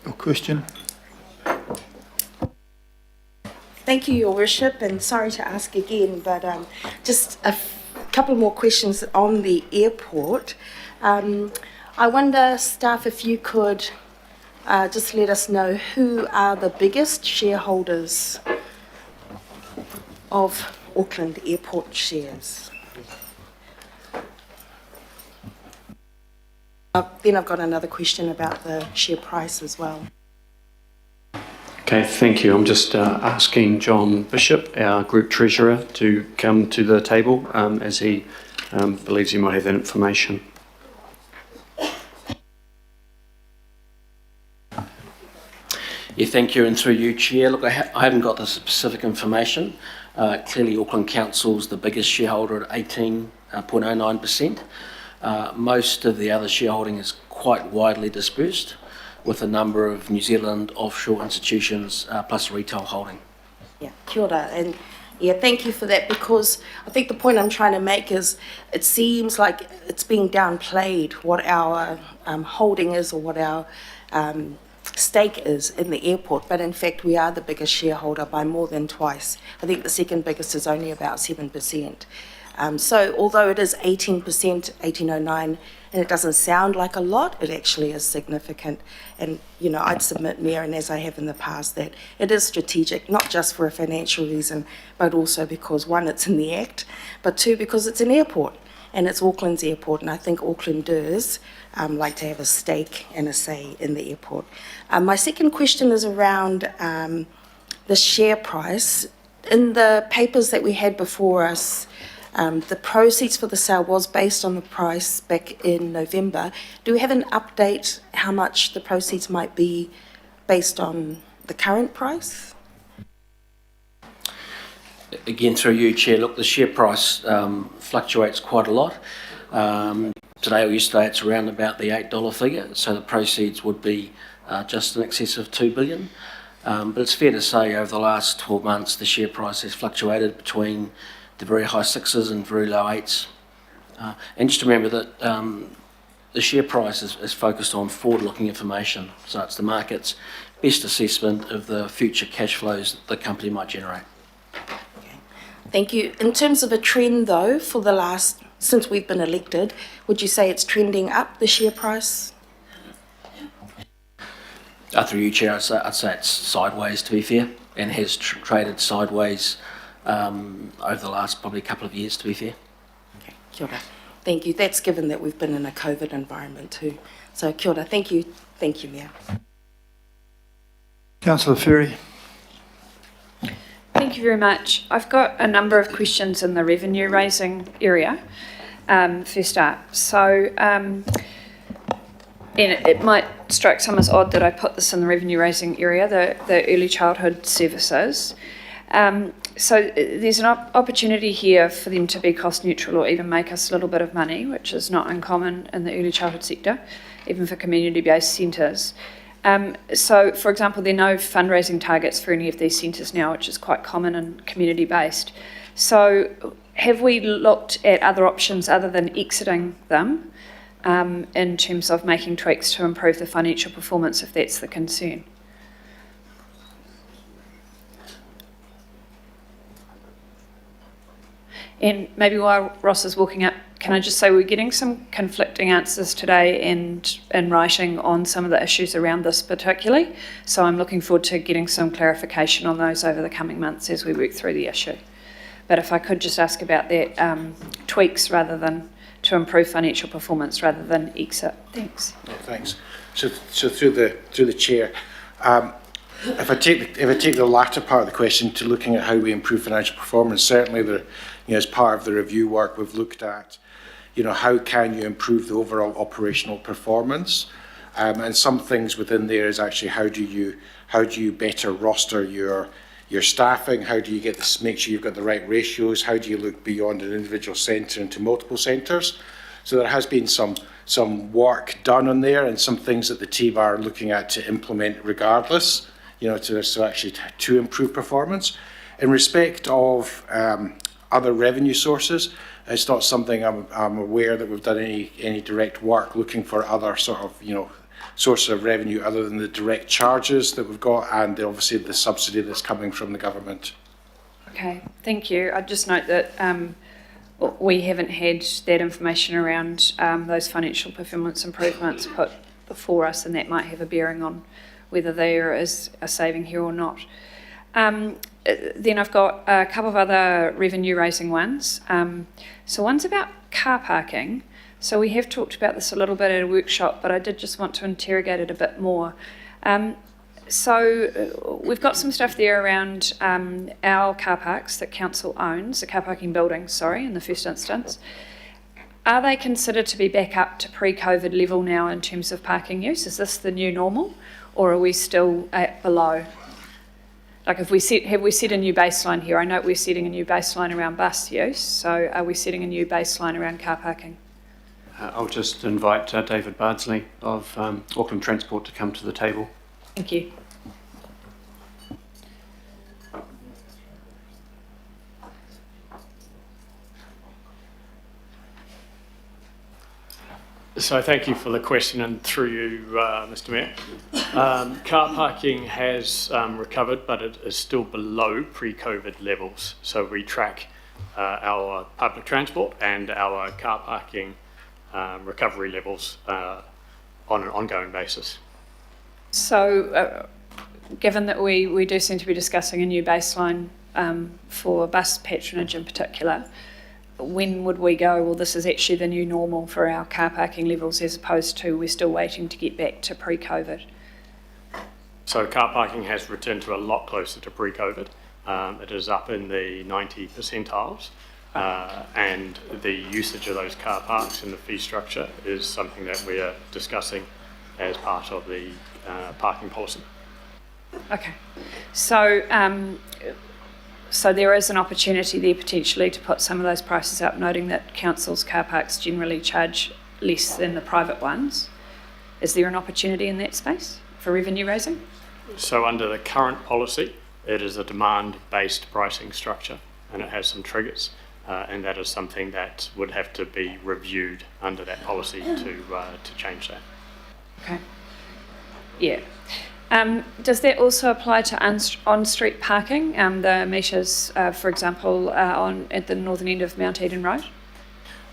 Your question? Thank you, Your Worship, and sorry to ask again, but just a couple more questions on the airport. I wonder, staff, if you could just let us know who are the biggest shareholders of Auckland Airport shares. Then I've got another question about the share price as well. Okay, thank you. I'm just asking John Bishop, our Group Treasurer, to come to the table as he believes he might have that information. Yeah, thank you, and through you, Chair. Look, I haven't got the specific information. Clearly, Auckland Council's the biggest shareholder at 18.09%. Most of the other shareholding is quite widely dispersed, with a number of New Zealand offshore institutions plus retail holding. Yeah, kia ora. And yeah, thank you for that, because I think the point I'm trying to make is it seems like it's being downplayed what our holding is or what our stake is in the airport, but in fact we are the biggest shareholder by more than twice. I think the second biggest is only about 7%. So although it is 18%, 1809, and it doesn't sound like a lot, it actually is significant. And, you know, I'd submit, Mayor, and as I have in the past, that it is strategic, not just for a financial reason, but also because, one, it's in the Act, but two, because it's an airport, and it's Auckland's airport, and I think Aucklanders like to have a stake and a say in the airport. My second question is around the share price. In the papers that we had before us, the proceeds for the sale was based on the price back in November. Do we have an update how much the proceeds might be based on the current price? Again, through you, Chair, look, the share price fluctuates quite a lot. Today or yesterday it's around about the $8 figure, so the proceeds would be just in excess of $2 billion. But it's fair to say over the last 12 months the share price has fluctuated between the very high sixes and very low eights. And just remember that the share price is focused on forward-looking information, so it's the market's best assessment of the future cash flows that the company might generate. Okay. Thank you. In terms of a trend though, for the last, since we've been elected, would you say it's trending up, the share price? Through you, Chair, I'd say it's sideways, to be fair, and has traded sideways over the last probably couple of years, to be fair. Okay, kia ora. Thank you. That's given that we've been in a COVID environment too. So kia ora. Thank you. Thank you, Mayor. Councillor Ferry. Thank you very much. I've got a number of questions in the revenue raising area. First up, so and it might strike some as odd that I put this in the revenue raising area, the early childhood services. So there's an opportunity here for them to be cost neutral or even make us a little bit of money, which is not uncommon in the early childhood sector, even for community-based centres. So, for example, there are no fundraising targets for any of these centres now, which is quite common and community-based. So have we looked at other options other than exiting them in terms of making tweaks to improve the financial performance, if that's the concern? And maybe while Ross is walking up, can I just say we're getting some conflicting answers today and in writing on some of the issues around this particularly. So I'm looking forward to getting some clarification on those over the coming months as we work through the issue. But if I could just ask about that, tweaks rather than to improve financial performance rather than exit. Thanks. Oh, thanks. So through the chair, if I take the latter part of the question to looking at how we improve financial performance, certainly as part of the review work we've looked at, how can you improve the overall operational performance, and some things within there is actually how do you better roster your staffing, how do you make sure you've got the right ratios, how do you look beyond an individual centre into multiple centres. So there has been some work done on there and some things that the team are looking at to implement regardless, to improve performance. In respect of other revenue sources, it's not something I'm aware that we've done any direct work looking for other sort of sources of revenue other than the direct charges that we've got and obviously the subsidy that's coming from the government. Okay, thank you. I'd just note that we haven't had that information around those financial performance improvements put before us, and that might have a bearing on whether there is a saving here or not. Then I've got a couple of other revenue-raising ones. So one's about car parking. So we have talked about this a little bit at a workshop, but I did just want to interrogate it a bit more. So we've got some stuff there around our car parks that council owns, the car parking buildings, sorry, in the first instance. Are they considered to be back up to pre-COVID level now in terms of parking use? Is this the new normal, or are we still at below? Like, have we set a new baseline here? I know we're setting a new baseline around bus use, so are we setting a new baseline around car parking? I'll just invite David Bardsley of Auckland Transport to come to the table. Thank you. So thank you for the question, and through you, Mr Mayor. Car parking has recovered, but it is still below pre-COVID levels. So we track our public transport and our car parking recovery levels on an ongoing basis. So given that we do seem to be discussing a new baseline for bus patronage in particular, when would we go, well, this is actually the new normal for our car parking levels, as opposed to we're still waiting to get back to pre-COVID? So car parking has returned to a lot closer to pre-COVID. It is up in the 90 percentiles, and the usage of those car parks in the fee structure is something that we are discussing as part of the parking policy. Okay, so there is an opportunity there potentially to put some of those prices up, noting that councils' car parks generally charge less than the private ones. Is there an opportunity in that space for revenue raising? So under the current policy, it is a demand-based pricing structure, and it has some triggers, and that is something that would have to be reviewed under that policy to change that. Okay. Yeah. Does that also apply to on-street parking, the meters, for example, at the northern end of Mount Eden Road?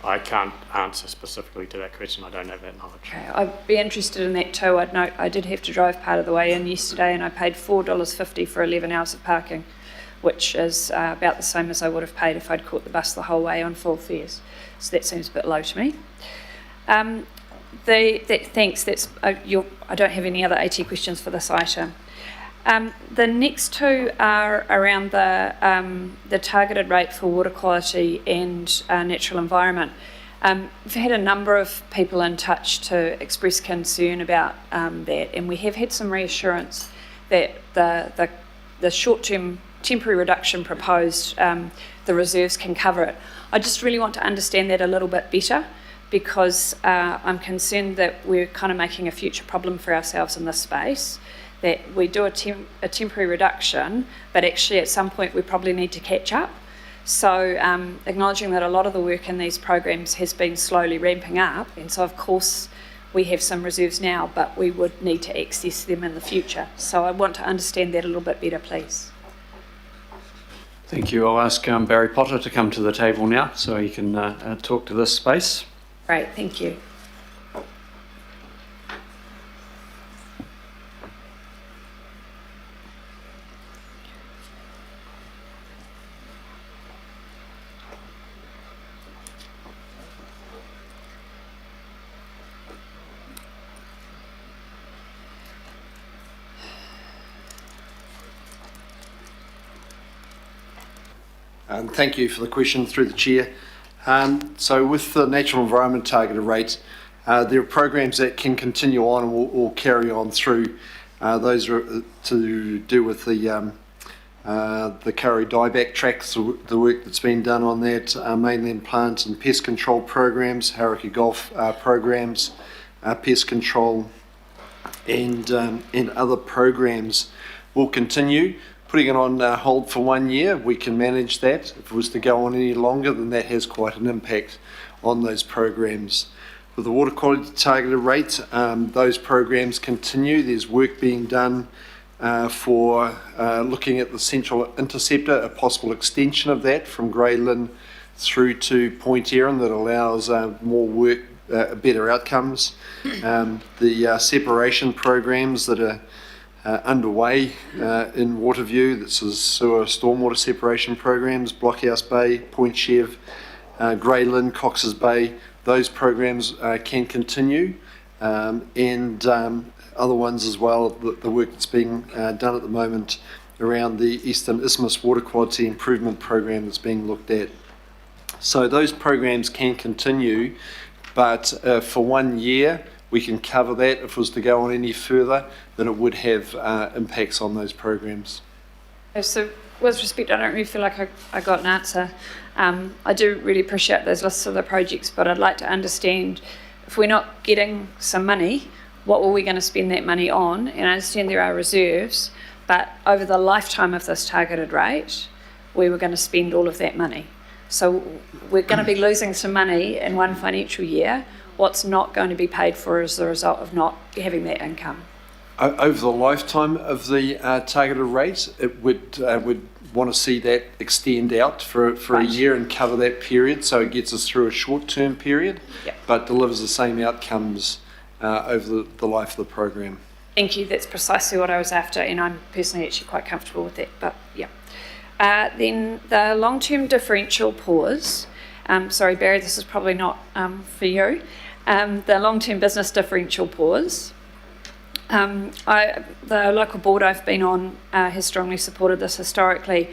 I can't answer specifically to that question. I don't have that knowledge. Okay, I'd be interested in that too. I'd note I did have to drive part of the way in yesterday, and I paid $4.50 for 11 hours of parking, which is about the same as I would have paid if I'd caught the bus the whole way on full fares. So that seems a bit low to me. Thanks. I don't have any other AT questions for this item. The next two are around the targeted rate for water quality and natural environment. We've had a number of people in touch to express concern about that, and we have had some reassurance that the short-term temporary reduction proposed, the reserves can cover it. I just really want to understand that a little bit better, because I'm concerned that we're kind of making a future problem for ourselves in this space, that we do a temporary reduction, but actually at some point we probably need to catch up. So acknowledging that a lot of the work in these programs has been slowly ramping up, and so of course we have some reserves now, but we would need to access them in the future. So I want to understand that a little bit better, please. Thank you. I'll ask Barry Potter to come to the table now so he can talk to this space. Great, thank you. Thank you for the question through the chair. So with the natural environment targeted rates, there are programs that can continue on and will carry on through. Those are to do with the Curry dieback tracks, the work that's been done on that, mainland plant and pest control programs, Hauraki golf programs, pest control, and other programs will continue. Putting it on hold for 1 year, we can manage that. If it was to go on any longer, then that has quite an impact on those programs. With the water quality targeted rates, those programs continue. There's work being done for looking at the central interceptor, a possible extension of that from Grey Lynn through to Point Erin that allows more work, better outcomes. The separation programs that are underway in Waterview, this is sewer stormwater separation programs, Blockhouse Bay, Point Chev, Grey Lynn, Cox's Bay, those programs can continue, and other ones as well, the work that's being done at the moment around the Eastern Isthmus Water Quality Improvement Program that's being looked at. So those programs can continue, but for 1 year we can cover that. If it was to go on any further, then it would have impacts on those programs. So with respect, I don't really feel like I got an answer. I do really appreciate those lists of the projects, but I'd like to understand, if we're not getting some money, what were we going to spend that money on? And I understand there are reserves, but over the lifetime of this targeted rate, we were going to spend all of that money. So we're going to be losing some money in one financial year. What's not going to be paid for as a result of not having that income? Over the lifetime of the targeted rate, it would want to see that extend out for a year and cover that period, so it gets us through a short-term period, but delivers the same outcomes over the life of the program. Thank you, that's precisely what I was after, and I'm personally actually quite comfortable with that, but yeah. Then the long-term differential pause, sorry Barry, this is probably not for you, the long-term business differential pause. The local board I've been on has strongly supported this historically.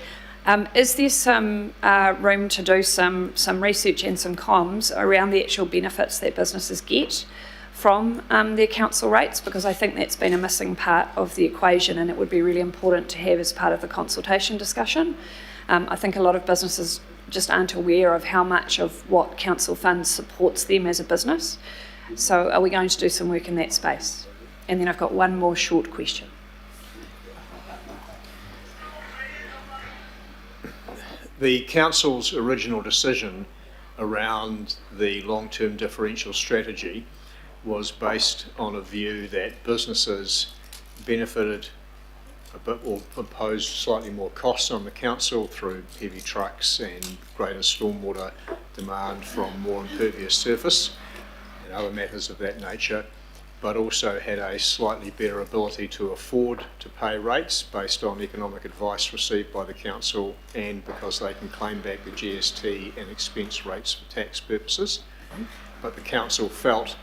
Is there some room to do some research and some comms around the actual benefits that businesses get from their council rates? Because I think that's been a missing part of the equation, and it would be really important to have as part of the consultation discussion. I think a lot of businesses just aren't aware of how much of what council funds supports them as a business. So are we going to do some work in that space? And then I've got one more short question. The council's original decision around the long-term differential strategy was based on a view that businesses benefited a bit or imposed slightly more costs on the council through heavy trucks and greater stormwater demand from more impervious surface and other matters of that nature, but also had a slightly better ability to afford to pay rates based on economic advice received by the council, and because they can claim back the GST and expense rates for tax purposes. But the council felt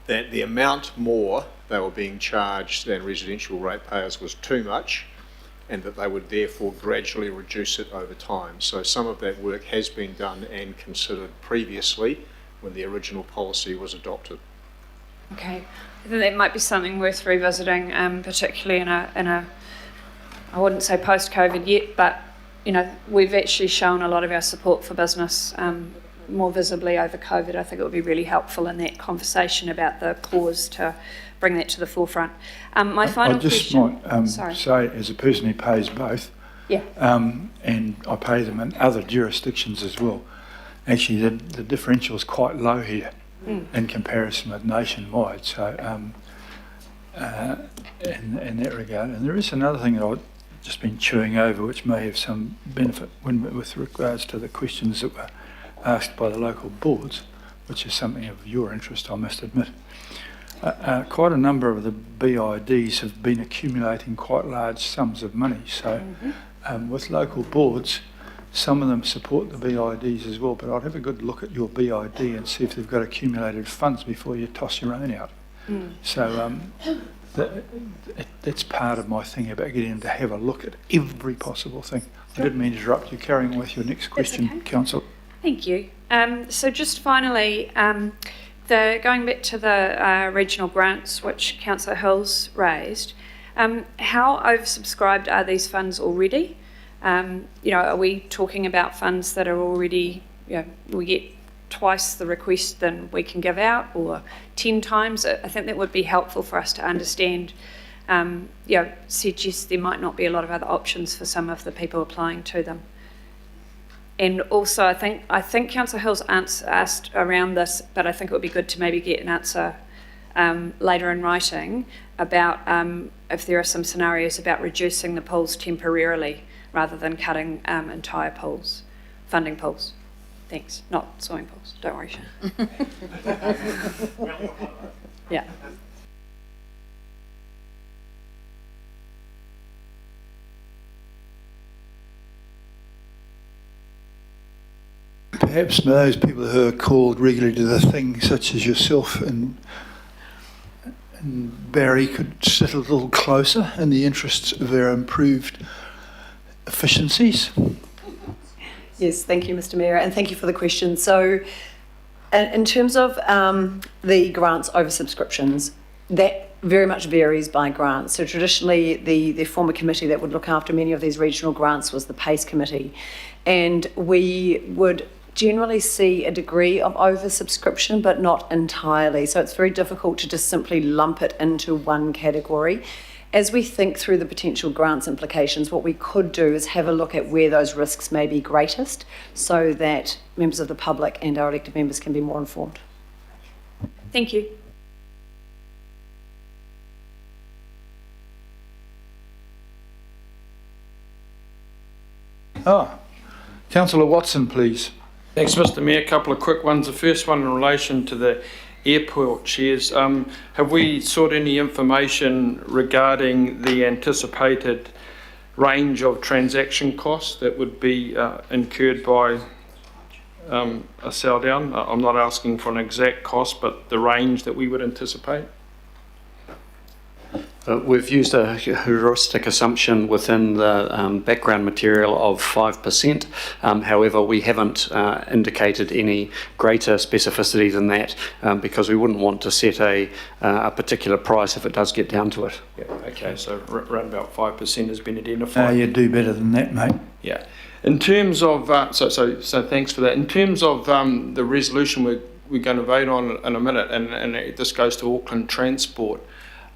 that the amount more they were being charged than residential ratepayers was too much, and that they would therefore gradually reduce it over time. So some of that work has been done and considered previously when the original policy was adopted. Okay, I think that might be something worth revisiting, particularly in a I wouldn't say post-COVID yet, but you know, we've actually shown a lot of our support for business more visibly over COVID. I think it would be really helpful in that conversation about the cause to bring that to the forefront. My final question. I just might say, as a person who pays both, and I pay them in other jurisdictions as well, actually the differential is quite low here in comparison with nationwide. So in that regard, and there is another thing that I've just been chewing over, which may have some benefit with regards to the questions that were asked by the local boards, which is something of your interest, I must admit. Quite a number of the BIDs have been accumulating quite large sums of money. So with local boards, some of them support the BIDs as well, but I'd have a good look at your BID and see if they've got accumulated funds before you toss your own out. So that's part of my thing about getting them to have a look at every possible thing. I didn't mean to interrupt you. Carrying on with your next question, okay. Council. Thank you. So just finally, going back to the regional grants which Councillor Hills raised, how oversubscribed are these funds already? Are we talking about funds that are already, we get twice the request than we can give out, or 10 times? I think that would be helpful for us to understand. Suggest there might not be a lot of other options for some of the people applying to them. And also, I think Councillor Hill's asked around this, but I think it would be good to maybe get an answer later in writing about if there are some scenarios about reducing the pools temporarily rather than cutting entire pools, funding pools. Thanks. Not swimming pools. Don't worry, Sean. Yeah. Perhaps those people who are called regularly to the thing, such as yourself and Barry, could sit a little closer in the interests of our improved efficiencies. Yes, thank you, Mr. Mayor, and thank you for the question. So, in terms of the grants over subscriptions, that very much varies by grant. So traditionally, the former committee that would look after many of these regional grants was the PACE committee, and we would generally see a degree of oversubscription, but not entirely. So it's very difficult to just simply lump it into one category. As we think through the potential grants implications, what we could do is have a look at where those risks may be greatest so that members of the public and our elected members can be more informed. Thank you. Councillor Watson, please. Thanks, Mr. Mayor. A couple of quick ones. The first one in relation to the airport shares. Have we sought any information regarding the anticipated range of transaction costs that would be incurred by a sell down? I'm not asking for an exact cost, but the range that we would anticipate. We've used a heuristic assumption within the background material of 5%. However, we haven't indicated any greater specificity than that because we wouldn't want to set a particular price if it does get down to it. Yeah, okay, so around about 5% has been identified. You do better than that, mate. Yeah. In terms of, so thanks for that. In terms of the resolution we're going to vote on in a minute, and this goes to Auckland Transport,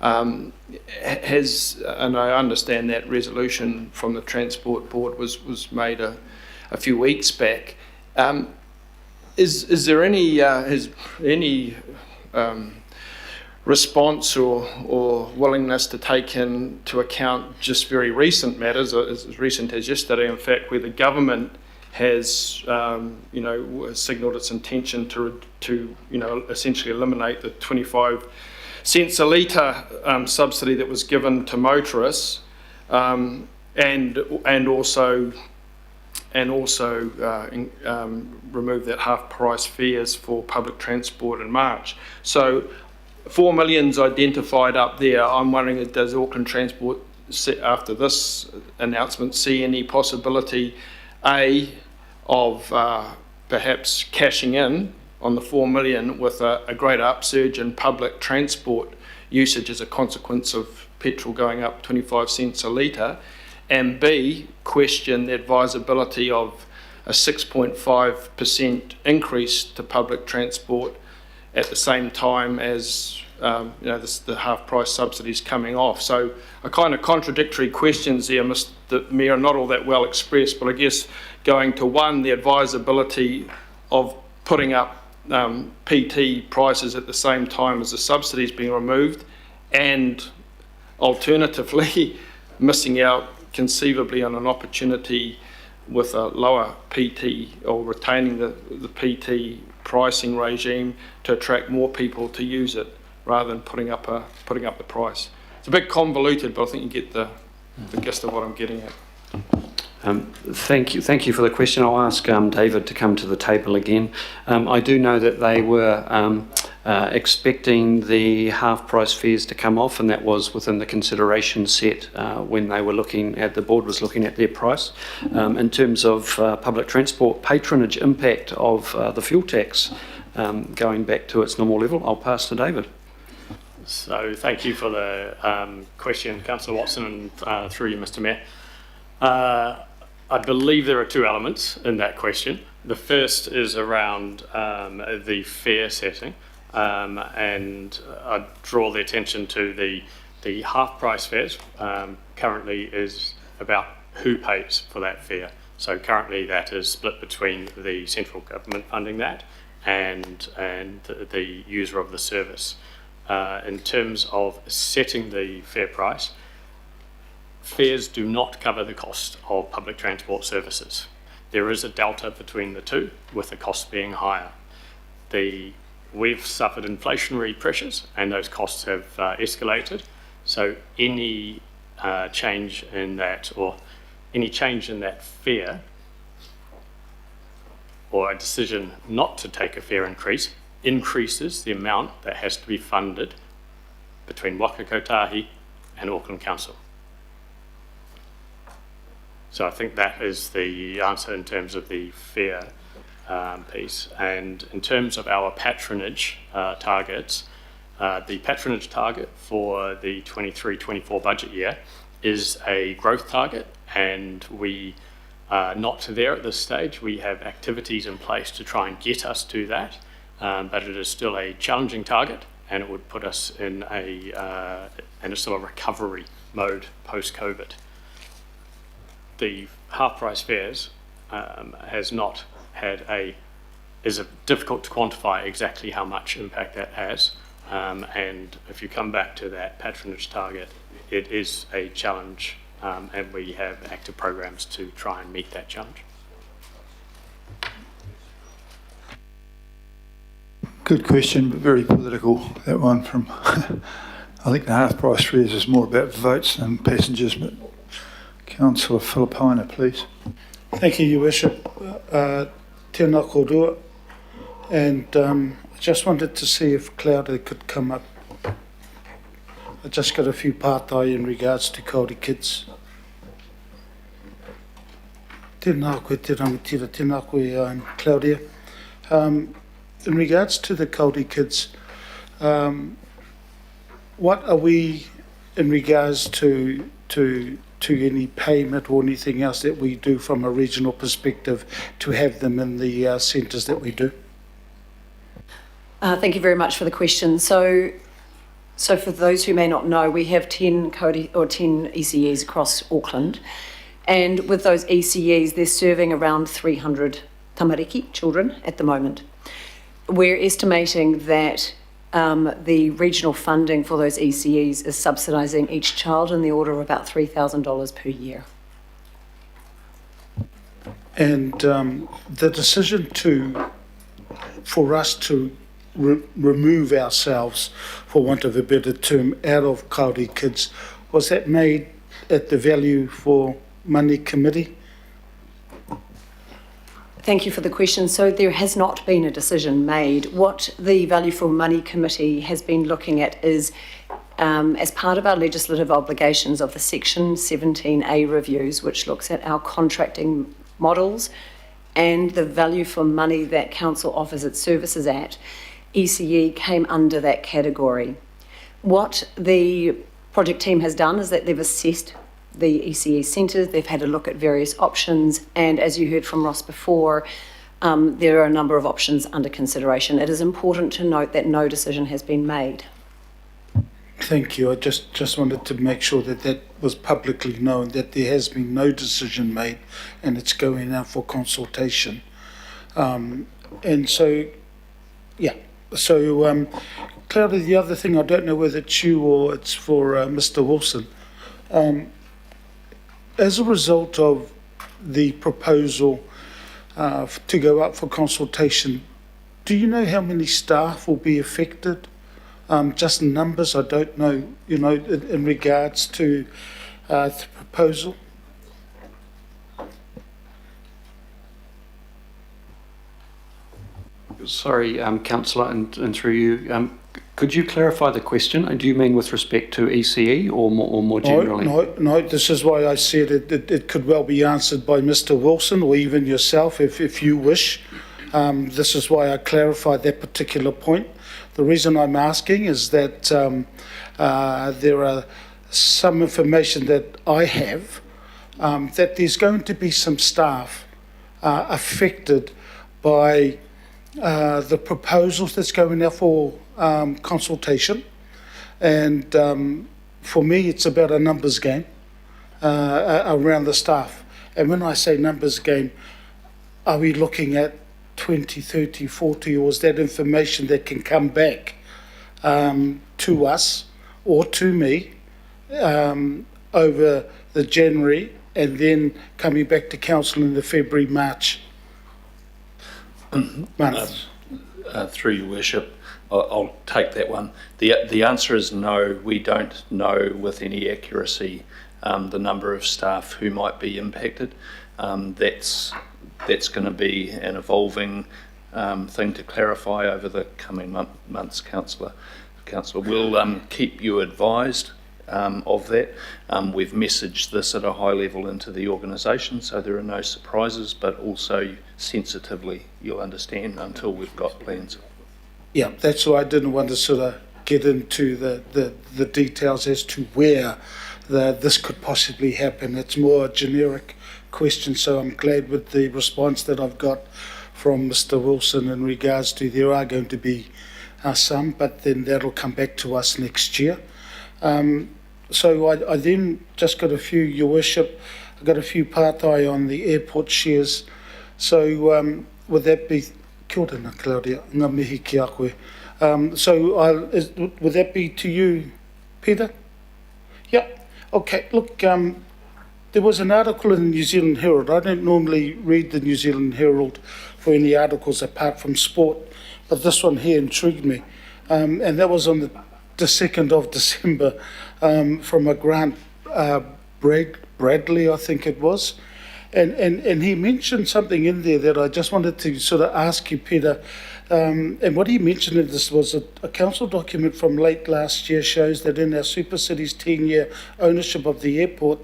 and I understand that resolution from the Transport Board was made a few weeks back. Is there any response or willingness to take into account just very recent matters, as recent as yesterday, in fact, where the government has signalled its intention to essentially eliminate the 25 cents a litre subsidy that was given to motorists, and also remove that half price fares for public transport in March. So 4 million's identified up there. I'm wondering, does Auckland Transport, after this announcement, see any possibility, of perhaps cashing in on the 4 million with a greater upsurge in public transport usage as a consequence of petrol going up 25 cents a litre, and B, question the advisability of a 6.5% increase to public transport at the same time as the half price subsidies coming off. So a kind of contradictory questions there, Mr. Mayor, not all that well expressed, but I guess going to one, the advisability of putting up PT prices at the same time as the subsidies being removed, and alternatively missing out conceivably on an opportunity with a lower PT or retaining the PT pricing regime to attract more people to use it rather than putting up the price. It's a bit convoluted, but I think you get the gist of what I'm getting at. Thank you for the question. I'll ask David to come to the table again. I do know that they were expecting the half price fares to come off, and that was within the consideration set when they were the board was looking at their price. In terms of public transport patronage impact of the fuel tax going back to its normal level, I'll pass to David. So thank you for the question, Councillor Watson, and through you, Mr. Mayor. I believe there are two elements in that question. The first is around the fare setting, and I draw the attention to the half price fares currently is about who pays for that fare. So currently that is split between the central government funding that and the user of the service. In terms of setting the fare price, fares do not cover the cost of public transport services. There is a delta between the two, with the costs being higher. We've suffered inflationary pressures and those costs have escalated. So any change in that, or any change in that fare, or a decision not to take a fare increase, increases the amount that has to be funded between Waka Kotahi and Auckland Council. So I think that is the answer in terms of the fare piece. And in terms of our patronage targets, the patronage target for the 23-24 budget year is a growth target, and we are not there at this stage. We have activities in place to try and get us to that, but it is still a challenging target, and it would put us in a sort of recovery mode post-COVID. The half-price fares is difficult to quantify exactly how much impact that has. And if you come back to that patronage target, it is a challenge, and we have active programs to try and meet that challenge. Good question, but very political, that one from, I think the half price fares is more about votes than passengers, but Councillor Filipina, please. Thank you, Your Worship. Tēnā korua. And I just wanted to see if Claudia could come up. I just got a few pātai in regards to Kāori kids. Tēnā koe te rangatira, tēnā koe Claudia. In regards to the Kāori kids, what are we in regards to any payment or anything else that we do from a regional perspective to have them in the centres that we do? Thank you very much for the question. So for those who may not know, we have 10 ECEs across Auckland, and with those ECEs, they're serving around 300 tamariki children at the moment. We're estimating that the regional funding for those ECEs is subsidising each child in the order of about $3,000 per year. And the decision for us to remove ourselves, for want of a better term, out of Kāori kids, was that made at the Value for Money Committee? Thank you for the question. So there has not been a decision made. What the Value for Money Committee has been looking at is, as part of our legislative obligations of the Section 17A reviews, which looks at our contracting models and the value for money that Council offers its services at, ECE came under that category. What the project team has done is that they've assessed the ECE centres, they've had a look at various options, and as you heard from Ross before, there are a number of options under consideration. It is important to note that no decision has been made. Thank you. I just wanted to make sure that that was publicly known, that there has been no decision made and it's going out for consultation. And so, yeah. So, Claudia, the other thing, I don't know whether it's you or it's for Mr. Wilson. As a result of the proposal to go up for consultation, do you know how many staff will be affected? Just numbers, I don't know, in regards to the proposal. Sorry, Councillor, and through you, could you clarify the question? Do you mean with respect to ECE or more generally? No, this is why I said it could well be answered by Mr. Wilson or even yourself if you wish. This is why I clarified that particular point. The reason I'm asking is that there are some information that I have that there's going to be some staff affected by the proposals that's going out for consultation, and for me it's about a numbers game around the staff, And when I say numbers game, are we looking at 20, 30, 40, or is that information that can come back to us or to me over the January and then coming back to council in the February, March month? Through your worship, I'll take that one. The answer is no. We don't know with any accuracy the number of staff who might be impacted. That's going to be an evolving thing to clarify over the coming months, Councillor. We'll keep you advised of that. We've messaged this at a high level into the organisation, so there are no surprises, but also sensitively, you'll understand until we've got plans. Yeah, that's why I didn't want to sort of get into the details as to where this could possibly happen. It's more a generic question, so I'm glad with the response that I've got from Mr. Wilson in regards to there are going to be some, but then that'll come back to us next year. So I then just got a few, Your Worship, I got a few pātai on the airport shares. So would that be, kia ora, Claudia, ngā mihi ki a koe. Would that be to you, Peter? Yeah, okay, look, there was an article in the New Zealand Herald. I don't normally read the New Zealand Herald for any articles apart from sport, but this one here intrigued me. And that was on the 2nd of December from a Grant Bradley, I think it was. And he mentioned something in there that I just wanted to sort of ask you, Peter. And what he mentioned in this was a council document from late last year shows that in our Super Cities 10-year ownership of the airport,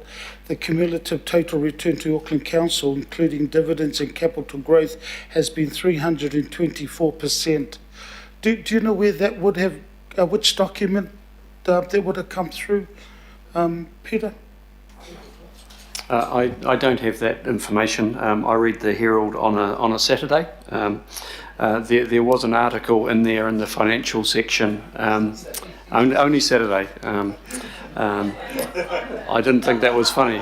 the cumulative total return to Auckland Council, including dividends and capital growth, has been 324%. Do you know where that would have, which document that would have come through, Peter? I don't have that information. I read the Herald on a Saturday. There was an article in there in the financial section, only Saturday. I didn't think that was funny.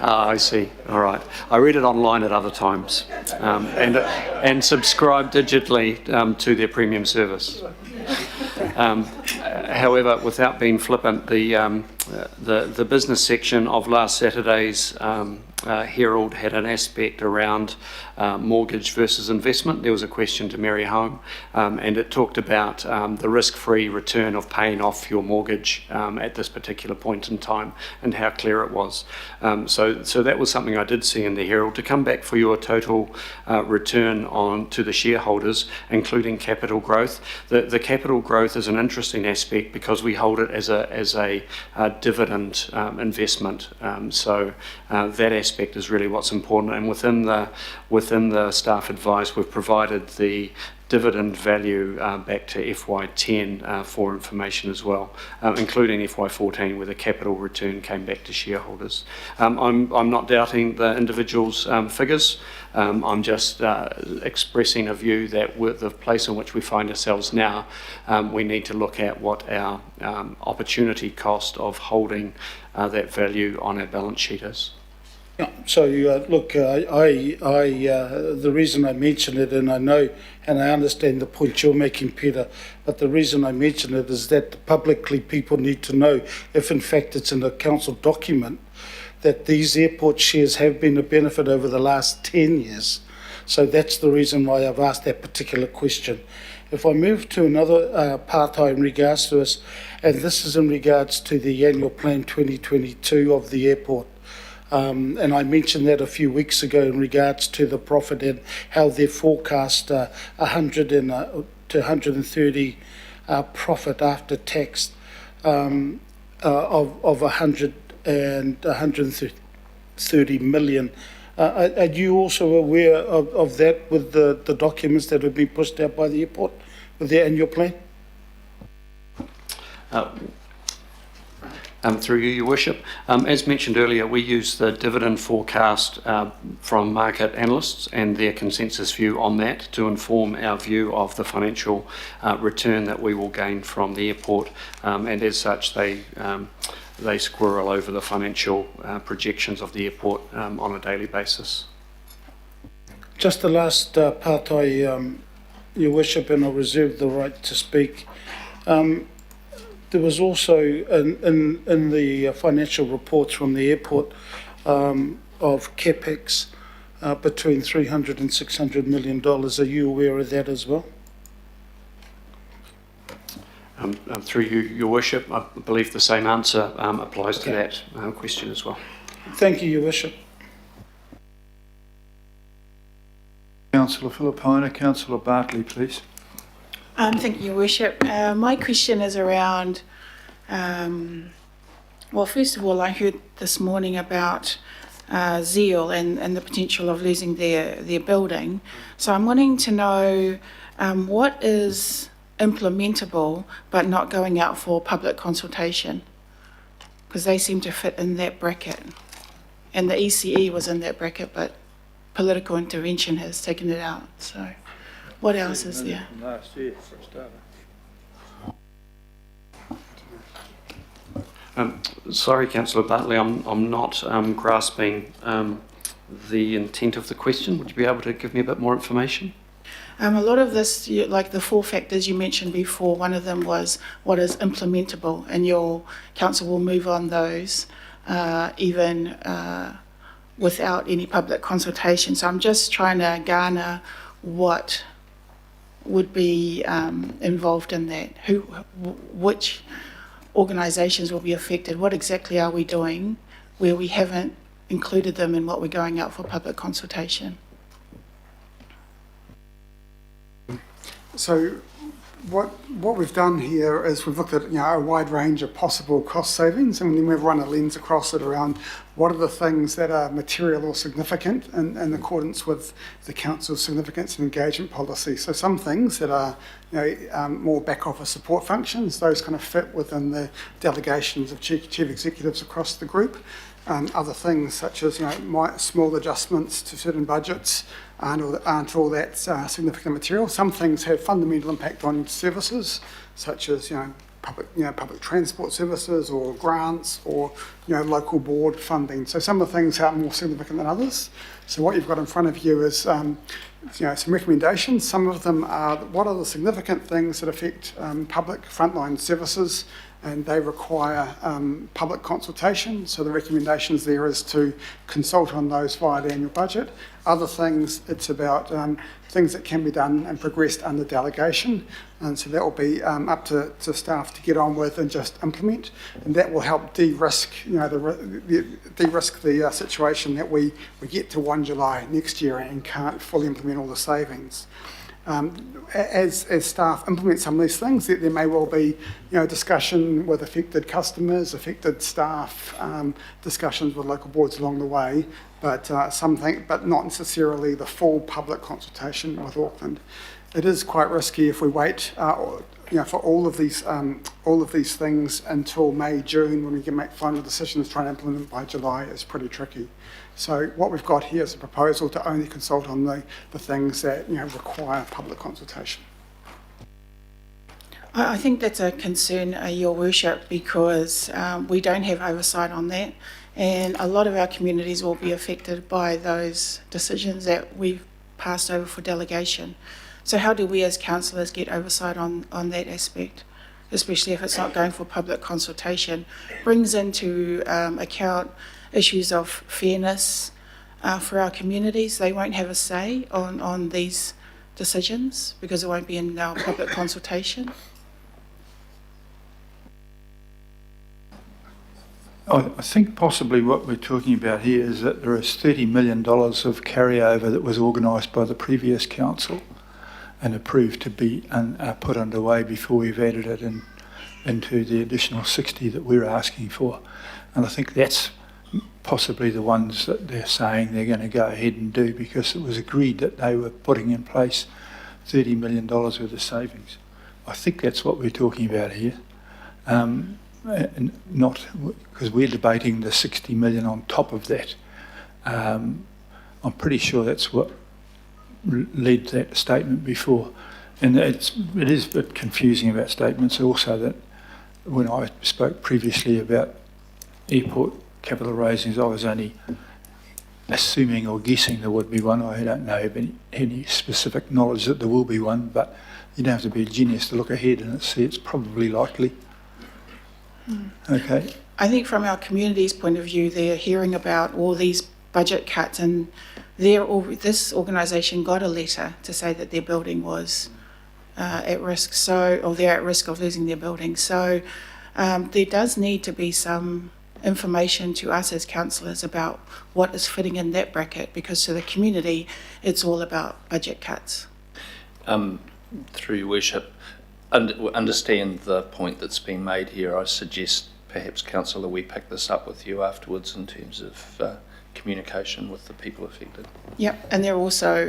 I see. All right. I read it online at other times and subscribe digitally to their premium service. However, without being flippant, the business section of last Saturday's Herald had an aspect around mortgage versus investment. There was a question to Mary Home, and it talked about the risk-free return of paying off your mortgage at this particular point in time and how clear it was. So that was something I did see in the Herald. To come back for your total return on to the shareholders, including capital growth. The capital growth is an interesting aspect because we hold it as a dividend investment. So that aspect is really what's important. And within the staff advice, we've provided the dividend value back to FY10 for information as well, including FY14 where the capital return came back to shareholders. I'm not doubting the individuals' figures. I'm just expressing a view that with the place in which we find ourselves now, we need to look at what our opportunity cost of holding that value on our balance sheet is. Yeah, so look, the reason I mention it, and I know and I understand the point you're making, Peter, but the reason I mention it is that publicly people need to know if in fact it's in a council document that these airport shares have been a benefit over the last 10 years. So that's the reason why I've asked that particular question. If I move to another part in regards to us, and this is in regards to the annual plan 2022 of the airport. And I mentioned that a few weeks ago in regards to the profit and how they forecast 100 to 130 profit after tax of 100 and 130 million. Are you also aware of that with the documents that have been pushed out by the airport with their annual plan? Through you, Your Worship. As mentioned earlier, we use the dividend forecast from market analysts and their consensus view on that to inform our view of the financial return that we will gain from the airport. And as such, they they squirrel over the financial projections of the airport on a daily basis. Just the last part, Your Worship, and I'll reserve the right to speak. There was also in the financial reports from the airport of CapEx between $300 and $600 million. Are you aware of that as well? Through you, Your Worship, I believe the same answer applies to that question as well. Thank you, Your Worship. Councillor Filipaina, Councillor Bartley, please. Thank you, Your Worship. My question is around, well, first of all, I heard this morning about Zeal and the potential of losing their building. So I'm wanting to know what is implementable but not going out for public consultation, because they seem to fit in that bracket. And the ECE was in that bracket, but political intervention has taken it out. So what else is there? Last year, for a starter. Sorry, Councillor Bartley, I'm not grasping the intent of the question. Would you be able to give me a bit more information? A lot of this, like the 4 factors you mentioned before, one of them was what is implementable, and your council will move on those even without any public consultation. So I'm just trying to garner what would be involved in that. Which organisations will be affected? What exactly are we doing where we haven't included them in what we're going out for public consultation? So what we've done here is we've looked at a wide range of possible cost savings, and then we've run a lens across it around what are the things that are material or significant in accordance with the council's significance and engagement policy. So some things that are more back office support functions, those kind of fit within the delegations of chief executives across the group. Other things such as small adjustments to certain budgets aren't all that significant material. Some things have fundamental impact on services, such as public transport services or grants or local board funding. So some of the things are more significant than others. So what you've got in front of you is some recommendations. Some of them are what are the significant things that affect public frontline services, and they require public consultation. So the recommendations there is to consult on those via the annual budget. Other things, it's about things that can be done and progressed under delegation. And so that will be up to staff to get on with and just implement. And that will help de-risk, the situation that we get to 1 July next year and can't fully implement all the savings. As staff implement some of these things, there may well be discussion with affected customers, affected staff, discussions with local boards along the way, but not necessarily the full public consultation with Auckland. It is quite risky if we wait for all of these things until May, June, when we can make final decisions. Trying to implement them by July is pretty tricky. So what we've got here is a proposal to only consult on the things that require public consultation. I think that's a concern, Your Worship, because we don't have oversight on that, and a lot of our communities will be affected by those decisions that we've passed over for delegation. So how do we as councillors get oversight on that aspect, especially if it's not going for public consultation? Brings into account issues of fairness for our communities. They won't have a say on these decisions because it won't be in our public consultation. I think possibly what we're talking about here is that there is $30 million of carryover that was organised by the previous council and approved to be put underway before we've added it into the additional 60 that we're asking for. And I think that's possibly the ones that they're saying they're going to go ahead and do, because it was agreed that they were putting in place $30 million worth of savings. I think that's what we're talking about here. And not because we're debating the 60 million on top of that. I'm pretty sure that's what led to that statement before. And it is a bit confusing about statements also, that when I spoke previously about airport capital raisings, I was only assuming or guessing there would be one. I don't know any specific knowledge that there will be one, but you don't have to be a genius to look ahead and see it's probably likely. Okay. I think from our community's point of view, they're hearing about all these budget cuts, and this organisation got a letter to say that their building was at risk, or they're at risk of losing their building. So there does need to be some information to us as councillors about what is fitting in that bracket, because to the community, it's all about budget cuts. Through your worship, understand the point that's been made here. I suggest perhaps, Councillor, we pick this up with you afterwards in terms of communication with the people affected. Yep, and they're also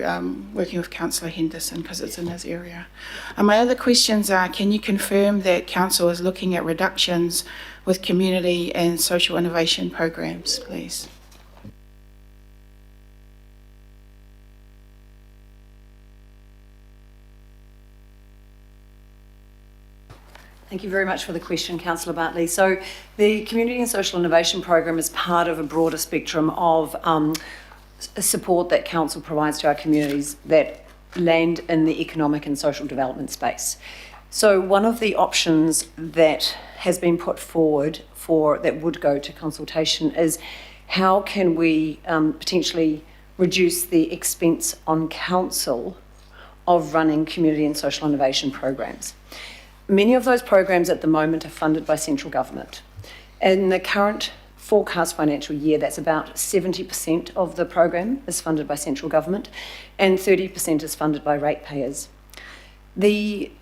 working with Councillor Henderson because it's in his area. And my other questions are, can you confirm that Council is looking at reductions with community and social innovation programs, please? Thank you very much for the question, Councillor Bartley. So the Community and Social Innovation Program is part of a broader spectrum of support that Council provides to our communities that land in the economic and social development space. So one of the options that has been put forward that would go to consultation is how can we potentially reduce the expense on Council of running community and social innovation programs. Many of those programs at the moment are funded by central government. In the current forecast financial year, that's about 70% of the program is funded by central government and 30% is funded by ratepayers. The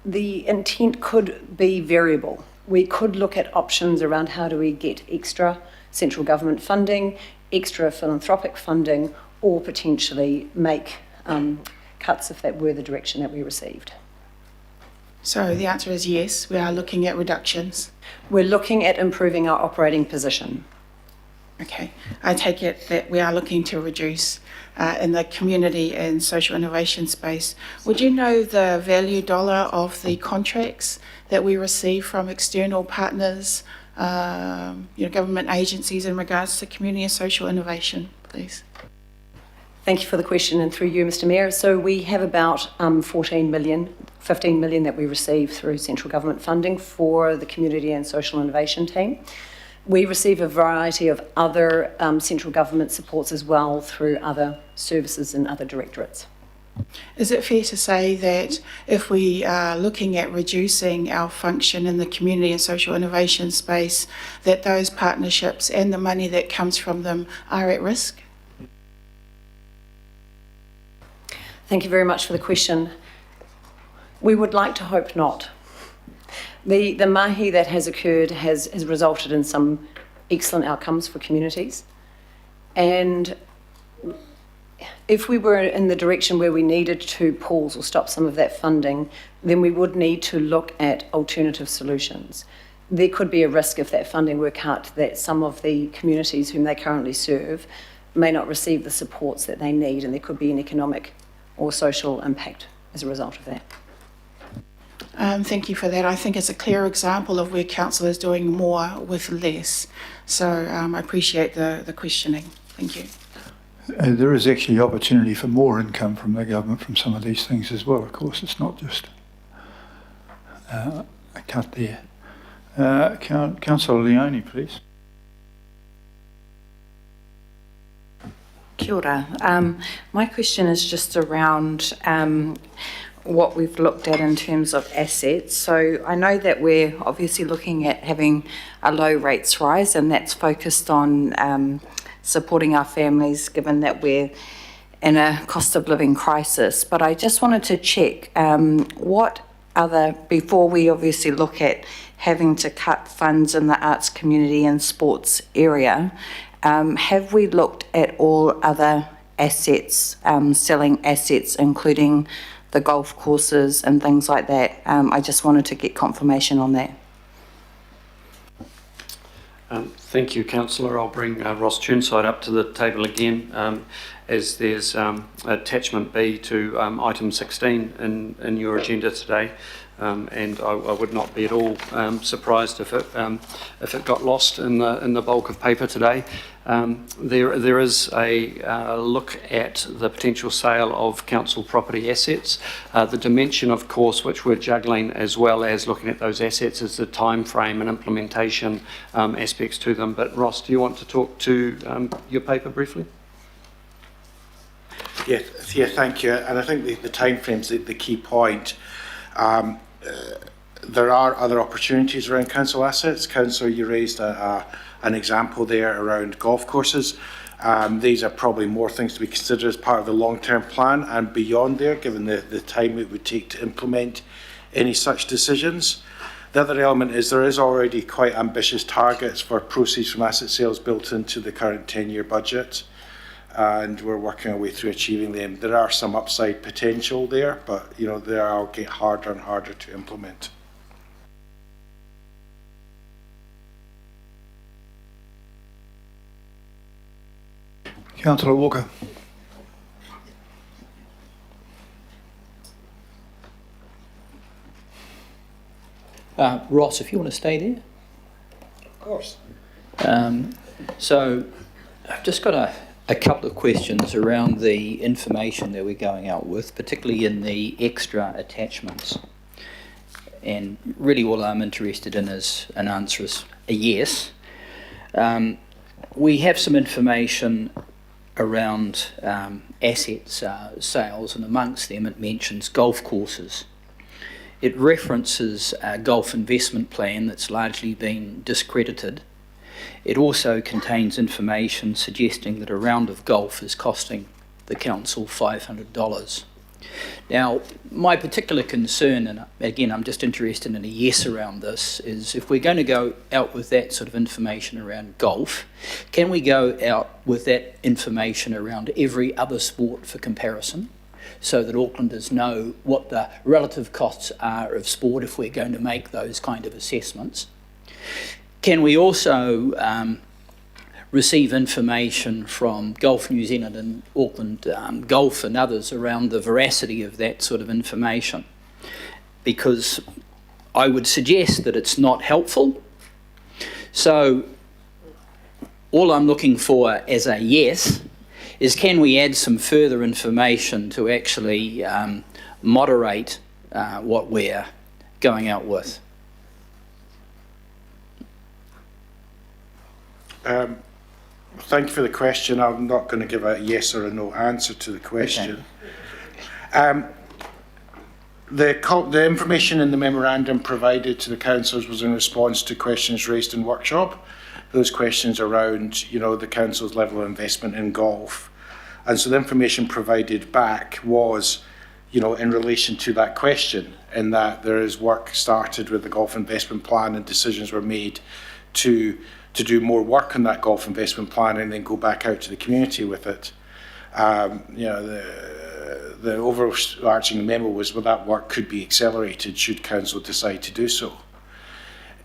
intent could be variable. We could look at options around how do we get extra central government funding, extra philanthropic funding, or potentially make cuts if that were the direction that we received. So the answer is yes, we are looking at reductions. We're looking at improving our operating position. Okay, I take it that we are looking to reduce in the community and social innovation space. Would you know the value dollar of the contracts that we receive from external partners, government agencies in regards to community and social innovation, please? Thank you for the question, and through you, Mr. Mayor. So we have about 15 million that we receive through central government funding for the community and social innovation team. We receive a variety of other central government supports as well through other services and other directorates. Is it fair to say that if we are looking at reducing our function in the community and social innovation space, that those partnerships and the money that comes from them are at risk? Thank you very much for the question. We would like to hope not. The mahi that has occurred has resulted in some excellent outcomes for communities. And if we were in the direction where we needed to pause or stop some of that funding, then we would need to look at alternative solutions. There could be a risk if that funding were cut that some of the communities whom they currently serve may not receive the supports that they need, and there could be an economic or social impact as a result of that. Thank you for that. I think it's a clear example of where council is doing more with less. So I appreciate the questioning. Thank you. There is actually opportunity for more income from the government from some of these things as well. Of course, it's not just a cut there. Councillor Leone, please. Kia ora. My question is just around what we've looked at in terms of assets. So I know that we're obviously looking at having a low rates rise, and that's focused on supporting our families given that we're in a cost of living crisis. But I just wanted to check before we obviously look at having to cut funds in the arts community and sports area, have we looked at all other assets, selling assets, including the golf courses and things like that? I just wanted to get confirmation on that. Thank you, Councillor. I'll bring Ross Churnside up to the table again, as there's attachment B to item 16 in your agenda today. and I would not be at all surprised if it got lost in the bulk of paper today. There is a look at the potential sale of council property assets. The dimension, of course, which we're juggling as well as looking at those assets, is the time frame and implementation aspects to them. But Ross, do you want to talk to your paper briefly? Yeah, thank you. And I think the timeframe's the key point. There are other opportunities around council assets. Councillor, you raised an example there around golf courses. These are probably more things to be considered as part of the long-term plan and beyond there, given the time it would take to implement any such decisions. The other element is there is already quite ambitious targets for proceeds from asset sales built into the current 10-year budget, and we're working our way through achieving them. There are some upside potential there, but they are get harder and harder to implement. Councillor Walker. Ross, if you want to stay there. Of course. So I've just got a couple of questions around the information that we're going out with, particularly in the extra attachments. And really all I'm interested in is an answer is a yes. We have some information around assets sales, and amongst them it mentions golf courses. It references a golf investment plan that's largely been discredited. It also contains information suggesting that a round of golf is costing the council $500. Now, my particular concern, and again I'm just interested in a yes around this, is if we're going to go out with that sort of information around golf, can we go out with that information around every other sport for comparison, so that Aucklanders know what the relative costs are of sport if we're going to make those kind of assessments? Can we also receive information from Golf New Zealand and Auckland Golf and others around the veracity of that sort of information? Because I would suggest that it's not helpful. So all I'm looking for as a yes is, can we add some further information to actually moderate what we're going out with? Thank you for the question. I'm not going to give a yes or a no answer to the question. Okay. The information in the memorandum provided to the councillors was in response to questions raised in workshop. Those questions around, the council's level of investment in golf. And so the information provided back was, in relation to that question, in that there is work started with the golf investment plan and decisions were made to do more work on that golf investment plan and then go back out to the community with it. The overarching memo was, well, that work could be accelerated should council decide to do so.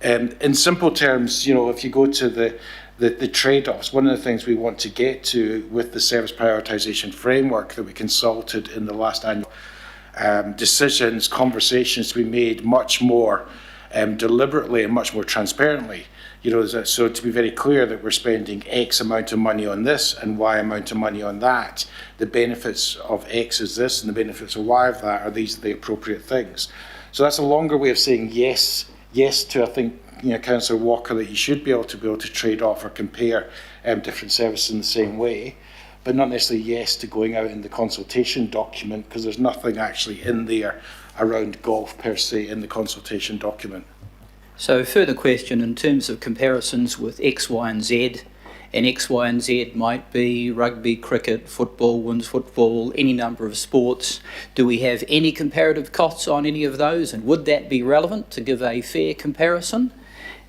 In simple terms, if you go to the trade-offs, one of the things we want to get to with the service prioritisation framework that we consulted in the last annual decisions, conversations to be made much more deliberately and much more transparently. So to be very clear that we're spending X amount of money on this and Y amount of money on that. The benefits of X is this and the benefits of Y of that are these are the appropriate things. So that's a longer way of saying yes to, I think, Councillor Walker, that you should be able to trade off or compare different services in the same way, but not necessarily yes to going out in the consultation document, because there's nothing actually in there around golf per se in the consultation document. So further question in terms of comparisons with X, Y and Z, and X, Y and Z might be rugby, cricket, football, women's football, any number of sports. Do we have any comparative costs on any of those, and would that be relevant to give a fair comparison?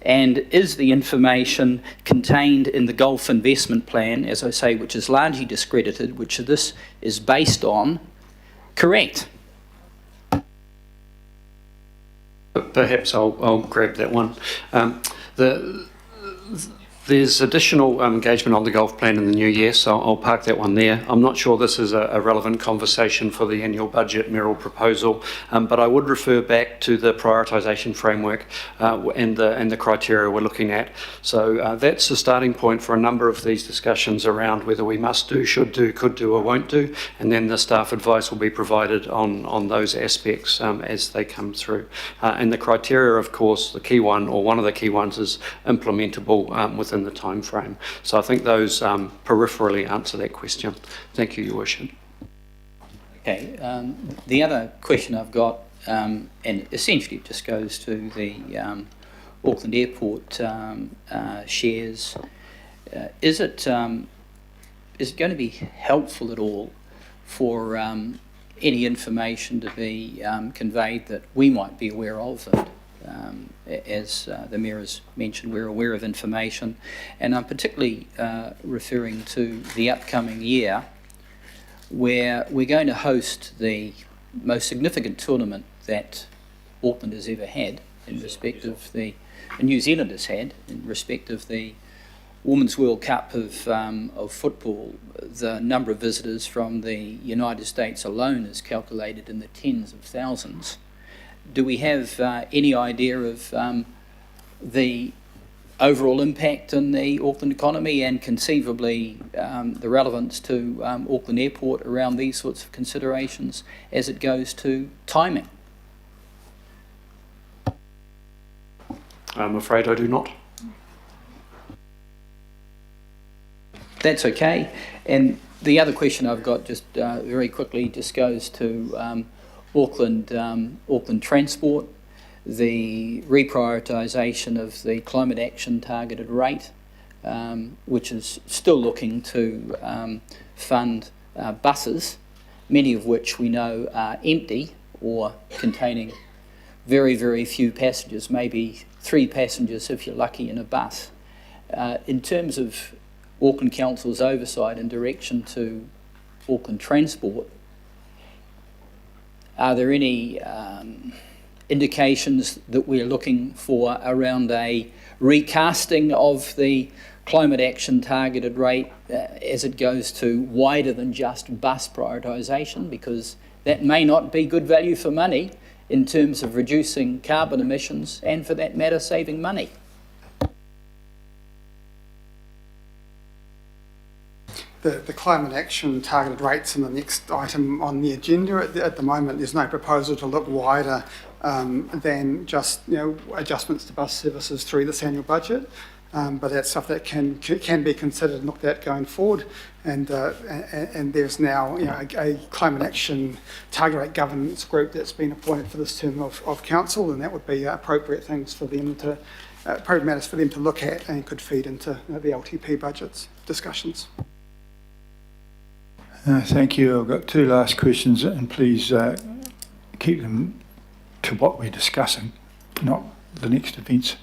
And is the information contained in the golf investment plan, as I say, which is largely discredited, which this is based on, correct? Perhaps I'll grab that one. There's additional engagement on the golf plan in the new year, so I'll park that one there. I'm not sure this is a relevant conversation for the annual budget mayoral proposal, but I would refer back to the prioritisation framework and the criteria we're looking at. So that's the starting point for a number of these discussions around whether we must do, should do, could do or won't do, and then the staff advice will be provided on those aspects as they come through. And the criteria, of course, the key one, or one of the key ones, is implementable within the time frame. So I think those peripherally answer that question. Thank you, Your Worship. Okay, the other question I've got, and essentially it just goes to the Auckland Airport shares. Is it going to be helpful at all for any information to be conveyed that we might be aware of? That, as the Mayor has mentioned, we're aware of information, and I'm particularly referring to the upcoming year, where we're going to host the most significant tournament that Auckland has ever had in respect of New Zealand has had in respect of the Women's World Cup of football. The number of visitors from the United States alone is calculated in the tens of thousands. Do we have any idea of the overall impact on the Auckland economy and conceivably the relevance to Auckland Airport around these sorts of considerations as it goes to timing? I'm afraid I do not. That's okay. And the other question I've got, just very quickly, just goes to Auckland Transport, the reprioritisation of the climate action targeted rate, which is still looking to fund buses, many of which we know are empty or containing very, very few passengers, maybe 3 passengers if you're lucky in a bus. In terms of Auckland Council's oversight and direction to Auckland Transport, are there any indications that we're looking for around a recasting of the climate action targeted rate as it goes to wider than just bus prioritisation? Because that may not be good value for money in terms of reducing carbon emissions and, for that matter, saving money. The climate action targeted rates in the next item on the agenda. At the moment, there's no proposal to look wider than just adjustments to bus services through this annual budget. But that's stuff that can be considered and looked at going forward. And there's now a climate action target rate governance group that's been appointed for this term of council, and that would be appropriate things for them to appropriate matters for them to look at and could feed into the LTP budgets discussions. Thank you. I've got 2 last questions, and please keep them to what we're discussing, not the next events.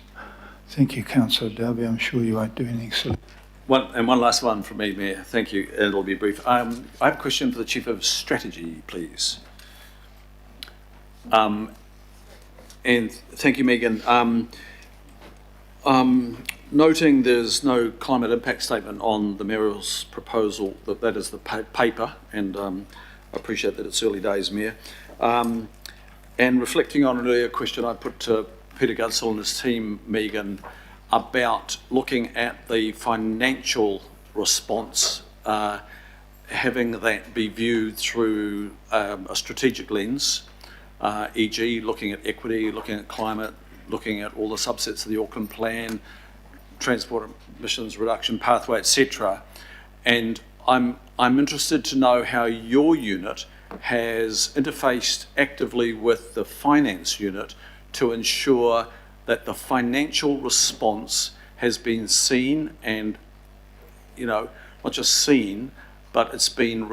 Thank you, Councillor Darby. I'm sure you won't do anything silly. One last one from me, Mayor. Thank you. It'll be brief. I have a question for the Chief of Strategy, please. And thank you, Megan. Noting there's no climate impact statement on the Mayor's proposal, that is the paper, and I appreciate that it's early days, Mayor. And reflecting on an earlier question I put to Peter Gudsell and his team, Megan, about looking at the financial response, having that be viewed through a strategic lens, e.g. looking at equity, looking at climate, looking at all the subsets of the Auckland plan, transport emissions reduction pathway, etc. And I'm interested to know how your unit has interfaced actively with the finance unit to ensure that the financial response has been seen and, not just seen, but it's been,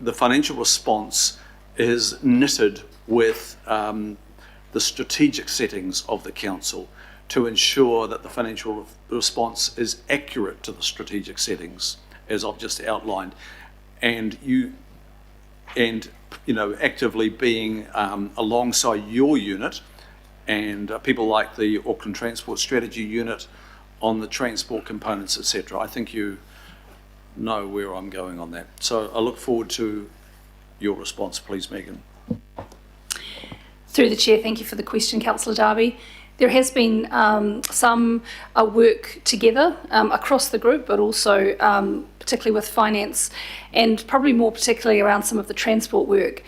the financial response is knitted with the strategic settings of the council to ensure that the financial response is accurate to the strategic settings, as I've just outlined, and actively being alongside your unit and people like the Auckland Transport Strategy Unit on the transport components, etc. I think you know where I'm going on that. So I look forward to your response, please, Megan. Through the Chair, thank you for the question, Councillor Darby. There has been some work together across the group, but also particularly with finance, and probably more particularly around some of the transport work.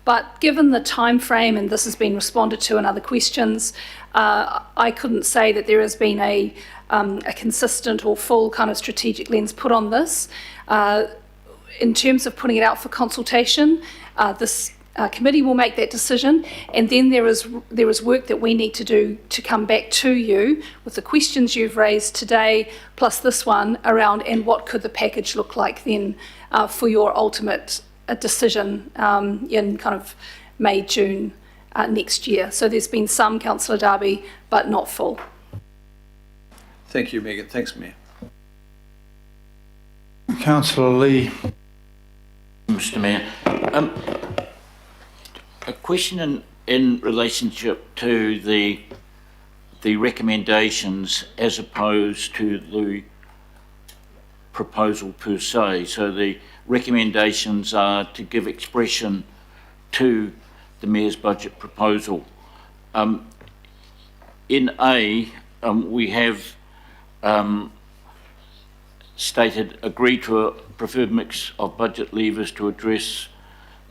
But given the time frame, and this has been responded to in other questions, I couldn't say that there has been a consistent or full kind of strategic lens put on this. In terms of putting it out for consultation, this committee will make that decision, and then there is work that we need to do to come back to you with the questions you've raised today, plus this one around, and what could the package look like then for your ultimate decision in kind of May, June next year. So there's been some, Councillor Darby, but not full. Thank you, Megan. Thanks, Mayor. Councillor Lee. Mr. Mayor. A question in relationship to the recommendations as opposed to the proposal per se. So the recommendations are to give expression to the Mayor's budget proposal. In A, we have stated agree to a preferred mix of budget levers to address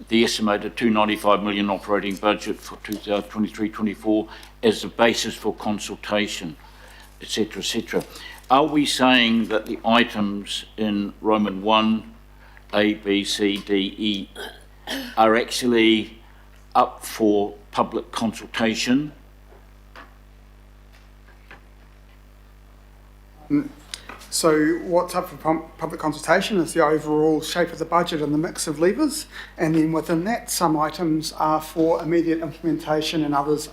the estimated 295 million operating budget for 2023-24 as the basis for consultation, etc., etc. Are we saying that the items in Roman 1, A, B, C, D, E are actually up for public consultation? So what's up for public consultation is the overall shape of the budget and the mix of levers, and then within that some items are for immediate implementation and others,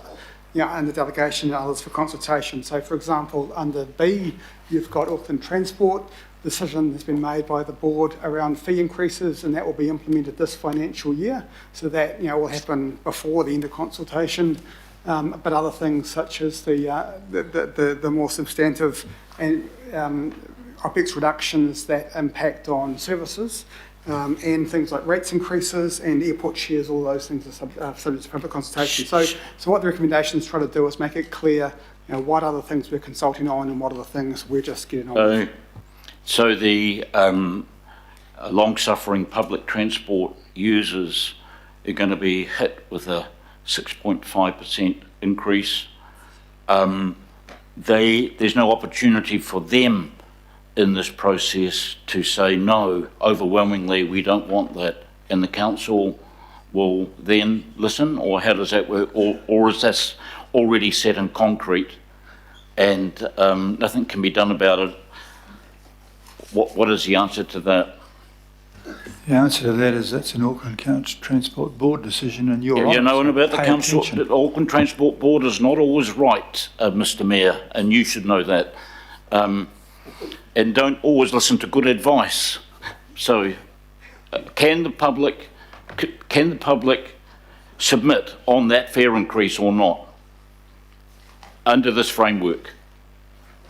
under delegation, and others for consultation. So for example, under B, you've got Auckland Transport. Decision has been made by the board around fee increases, and that will be implemented this financial year. So that will happen before the end of consultation. But other things such as the more substantive and OPEX reductions that impact on services, and things like rates increases and airport shares, all those things are subject to public consultation. So what the recommendations try to do is make it clear what other things we're consulting on and what other things we're just getting on with. So the long-suffering public transport users are going to be hit with a 6.5% increase. There's no opportunity for them in this process to say no, overwhelmingly we don't want that, and the council will then listen, or how does that work, or is this already set in concrete and nothing can be done about it? What is the answer to that? The answer to that is that's an Auckland Council Transport Board decision, and you're right. You know about the Pay council, attention. the Auckland Transport Board is not always right, Mr. Mayor, and you should know that. And don't always listen to good advice. So, can the public submit on that fare increase or not under this framework?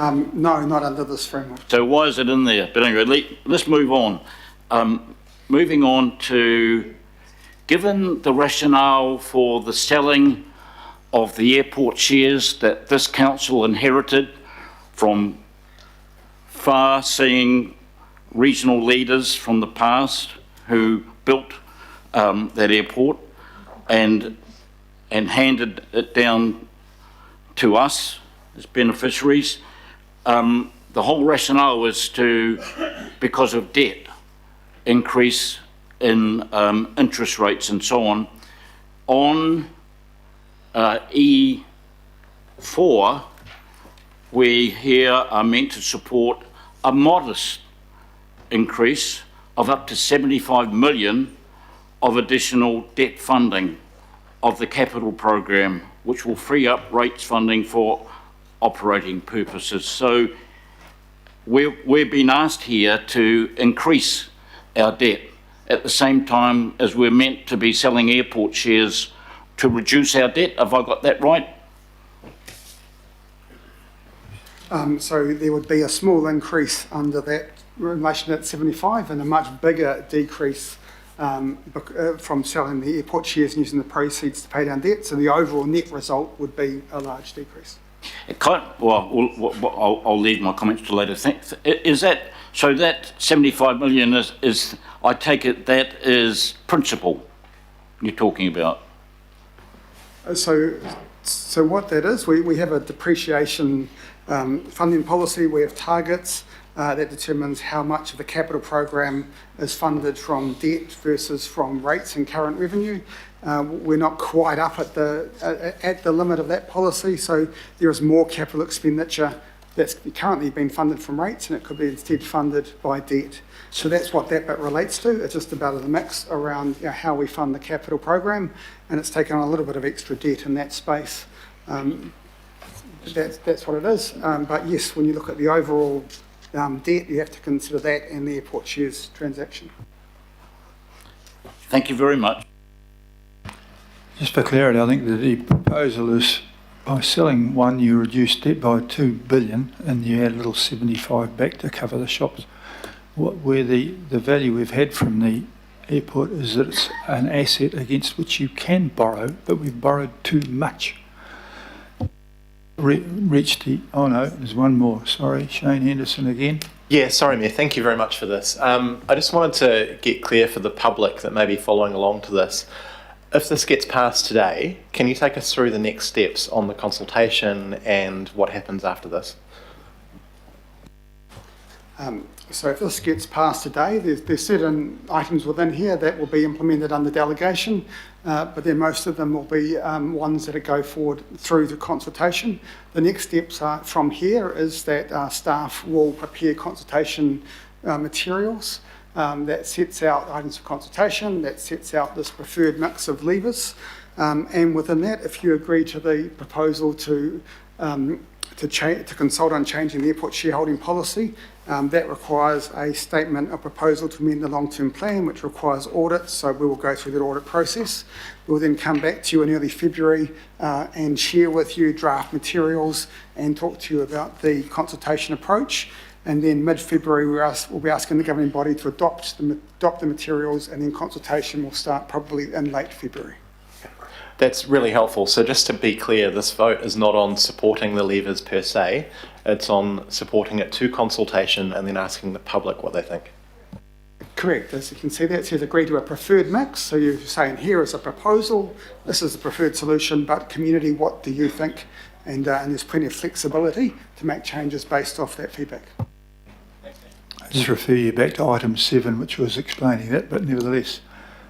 No, not under this framework. So why is it in there? But anyway, let's move on. Moving on to, given the rationale for the selling of the airport shares that this council inherited from far-seeing regional leaders from the past who built that airport and handed it down to us as beneficiaries, the whole rationale was to, because of debt, increase in interest rates and so on. On E4, we here are meant to support a modest increase of up to 75 million of additional debt funding of the capital program, which will free up rates funding for operating purposes. So we've been asked here to increase our debt at the same time as we're meant to be selling airport shares to reduce our debt. Have I got that right? So there would be a small increase under that in relation to that 75 and a much bigger decrease from selling the airport shares and using the proceeds to pay down debt. So the overall net result would be a large decrease. I'll leave my comments to later. Is that so? That 75 million is I take it that is principal you're talking about. So what that is, we have a depreciation funding policy. We have targets that determines how much of the capital program is funded from debt versus from rates and current revenue. We're not quite up at the limit of that policy, so there is more capital expenditure that's currently been funded from rates, and it could be instead funded by debt. So that's what that bit relates to. It's just about the mix around how we fund the capital program, and it's taken on a little bit of extra debt in that space. That's what it is. But yes, when you look at the overall debt, you have to consider that and the airport shares transaction. Thank you very much. Just for clarity, I think that the proposal is by selling one, you reduce debt by 2 billion and you add a little 75 back to cover the shops. Where the value we've had from the airport is that it's an asset against which you can borrow, but we've borrowed too much. Oh no, there's one more. Sorry, Shane Henderson again. Yeah, sorry, Mayor. Thank you very much for this. I just wanted to get clear for the public that may be following along to this. If this gets passed today, can you take us through the next steps on the consultation and what happens after this? So if this gets passed today, there's certain items within here that will be implemented under delegation, but then most of them will be ones that go forward through the consultation. The next steps from here is that staff will prepare consultation materials that sets out items of consultation, that sets out this preferred mix of levers, and within that, if you agree to the proposal to consult on changing the airport shareholding policy, that requires a statement, a proposal to amend the long-term plan, which requires audit. So we will go through that audit process. We will then come back to you in early February and share with you draft materials and talk to you about the consultation approach. And then mid-February, we'll be asking the governing body to adopt the materials, and then consultation will start probably in late February. That's really helpful. So just to be clear, this vote is not on supporting the levers per se, it's on supporting it to consultation and then asking the public what they think. Correct. As you can see, that says agree to a preferred mix. So you're saying here is a proposal, this is the preferred solution, but community, what do you think? And there's plenty of flexibility to make changes based off that feedback. I just refer you back to item 7, which was explaining that, but nevertheless,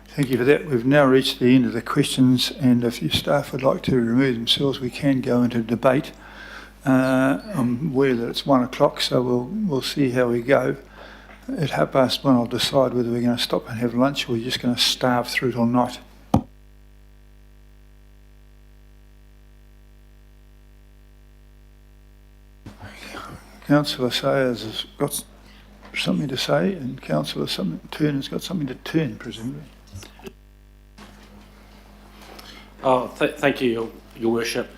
thank you for that. We've now reached the end of the questions, and if your staff would like to remove themselves, we can go into debate. I'm aware that it's 1 o'clock, so we'll see how we go. At 1:30, I'll decide whether we're going to stop and have lunch or we're just going to starve through till night. Councillor Sayers has got something to say, and Councillor Turner's got something to turn, presumably. Thank you, Your Worship.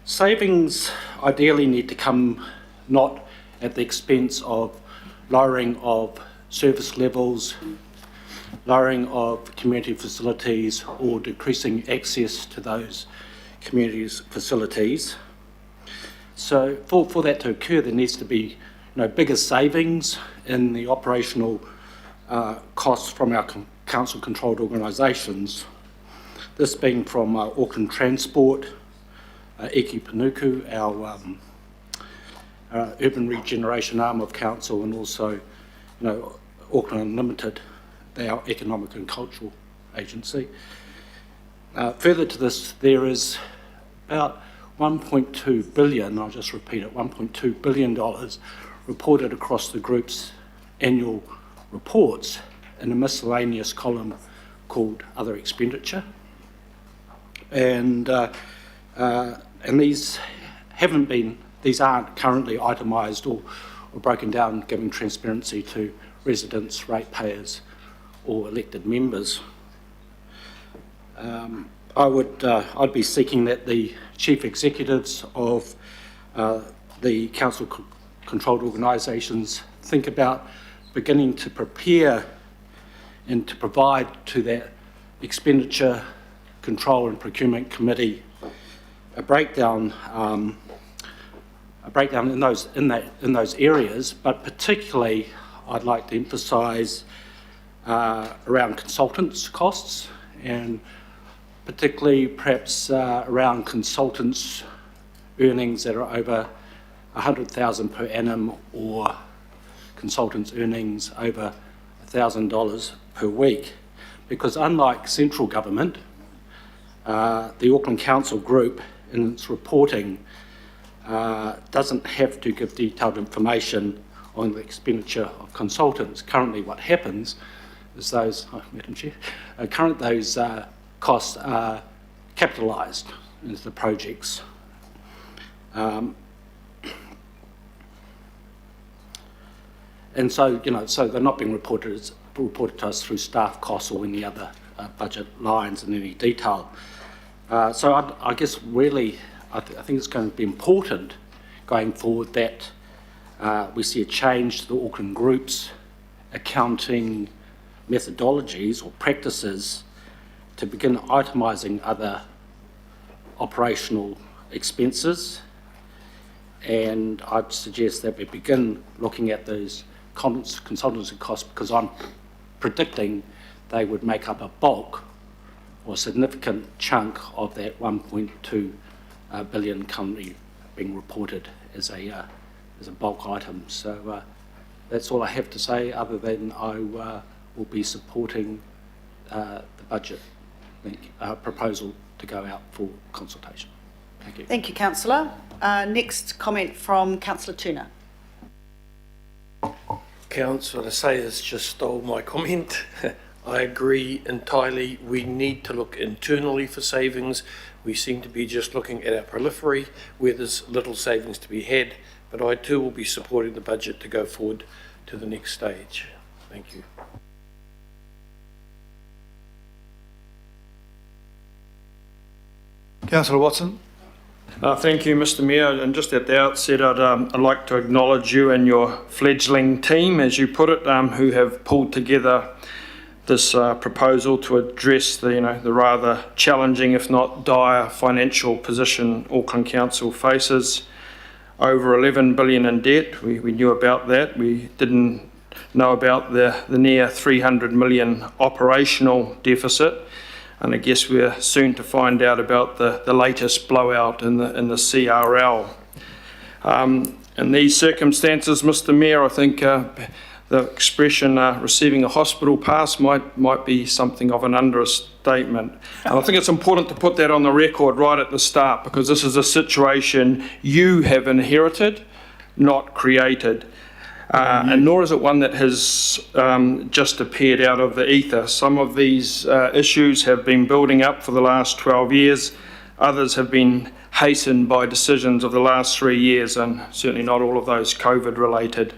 Savings ideally need to come not at the expense of lowering of service levels, lowering of community facilities, or decreasing access to those communities' facilities. So for that to occur, there needs to be bigger savings in the operational costs from our council-controlled organisations. This being from Auckland Transport, Eki Panuku, our urban regeneration arm of council, and also Auckland Unlimited, our economic and cultural agency. Further to this, there is about 1.2 billion, I'll just repeat it, $1.2 billion reported across the group's annual reports in a miscellaneous column called Other Expenditure. And these aren't currently itemised or broken down, giving transparency to residents, ratepayers or elected members. I'd be seeking that the chief executives of the council-controlled organisations think about beginning to prepare and to provide to that expenditure control and procurement committee a breakdown in those areas, but particularly I'd like to emphasise around consultants' costs, and particularly perhaps around consultants' earnings that are over $100,000 per annum, or consultants' earnings over $1,000 per week. Because unlike central government, the Auckland Council Group in its reporting doesn't have to give detailed information on the expenditure of consultants. Currently what happens is those, Madam Chair, those costs are capitalised into the projects. And so, so they're not being reported to us through staff costs or any other budget lines in any detail. So I guess really, I think it's going to be important going forward that we see a change to the Auckland Group's accounting methodologies or practices to begin itemising other operational expenses. And I'd suggest that we begin looking at those consultancy costs, because I'm predicting they would make up a bulk or significant chunk of that 1.2 billion currently being reported as a bulk item. So that's all I have to say, other than I will be supporting the budget proposal to go out for consultation. Thank you. Thank you, Councillor. Next comment from Councillor Turner. Councillor Sayers just stole my comment. I agree entirely. We need to look internally for savings. We seem to be just looking at our periphery where there's little savings to be had, but I too will be supporting the budget to go forward to the next stage. Thank you. Councillor Watson. Thank you, Mr Mayor. And just at the outset, I'd like to acknowledge you and your fledgling team, as you put it, who have pulled together this proposal to address the rather challenging, if not dire, financial position Auckland Council faces. Over 11 billion in debt. We knew about that. We didn't know about the near 300 million operational deficit. And I guess we're soon to find out about the latest blowout in the CRL. In these circumstances, Mr Mayor, I think the expression receiving a hospital pass might be something of an understatement. And I think it's important to put that on the record right at the start, because this is a situation you have inherited, not created. And nor is it one that has just appeared out of the ether. Some of these issues have been building up for the last 12 years. Others have been hastened by decisions of the last 3 years, and certainly not all of those COVID related.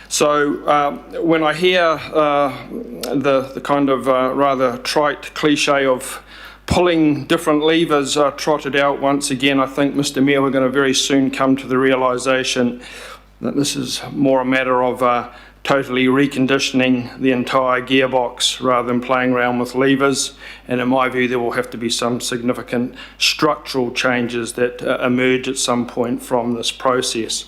So when I hear the kind of rather trite cliche of pulling different levers trotted out once again, I think, Mr Mayor, we're going to very soon come to the realisation that this is more a matter of totally reconditioning the entire gearbox rather than playing around with levers. And in my view, there will have to be some significant structural changes that emerge at some point from this process.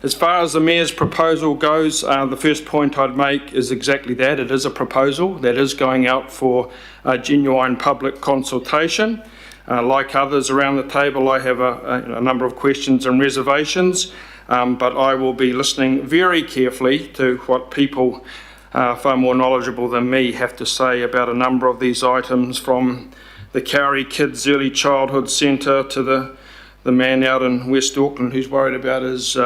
As far as the Mayor's proposal goes, the first point I'd make is exactly that. It is a proposal that is going out for genuine public consultation. Like others around the table, I have a number of questions and reservations. But I will be listening very carefully to what people far more knowledgeable than me have to say about a number of these items, from the Cowrie Kids Early Childhood Centre to the man out in West Auckland who's worried about his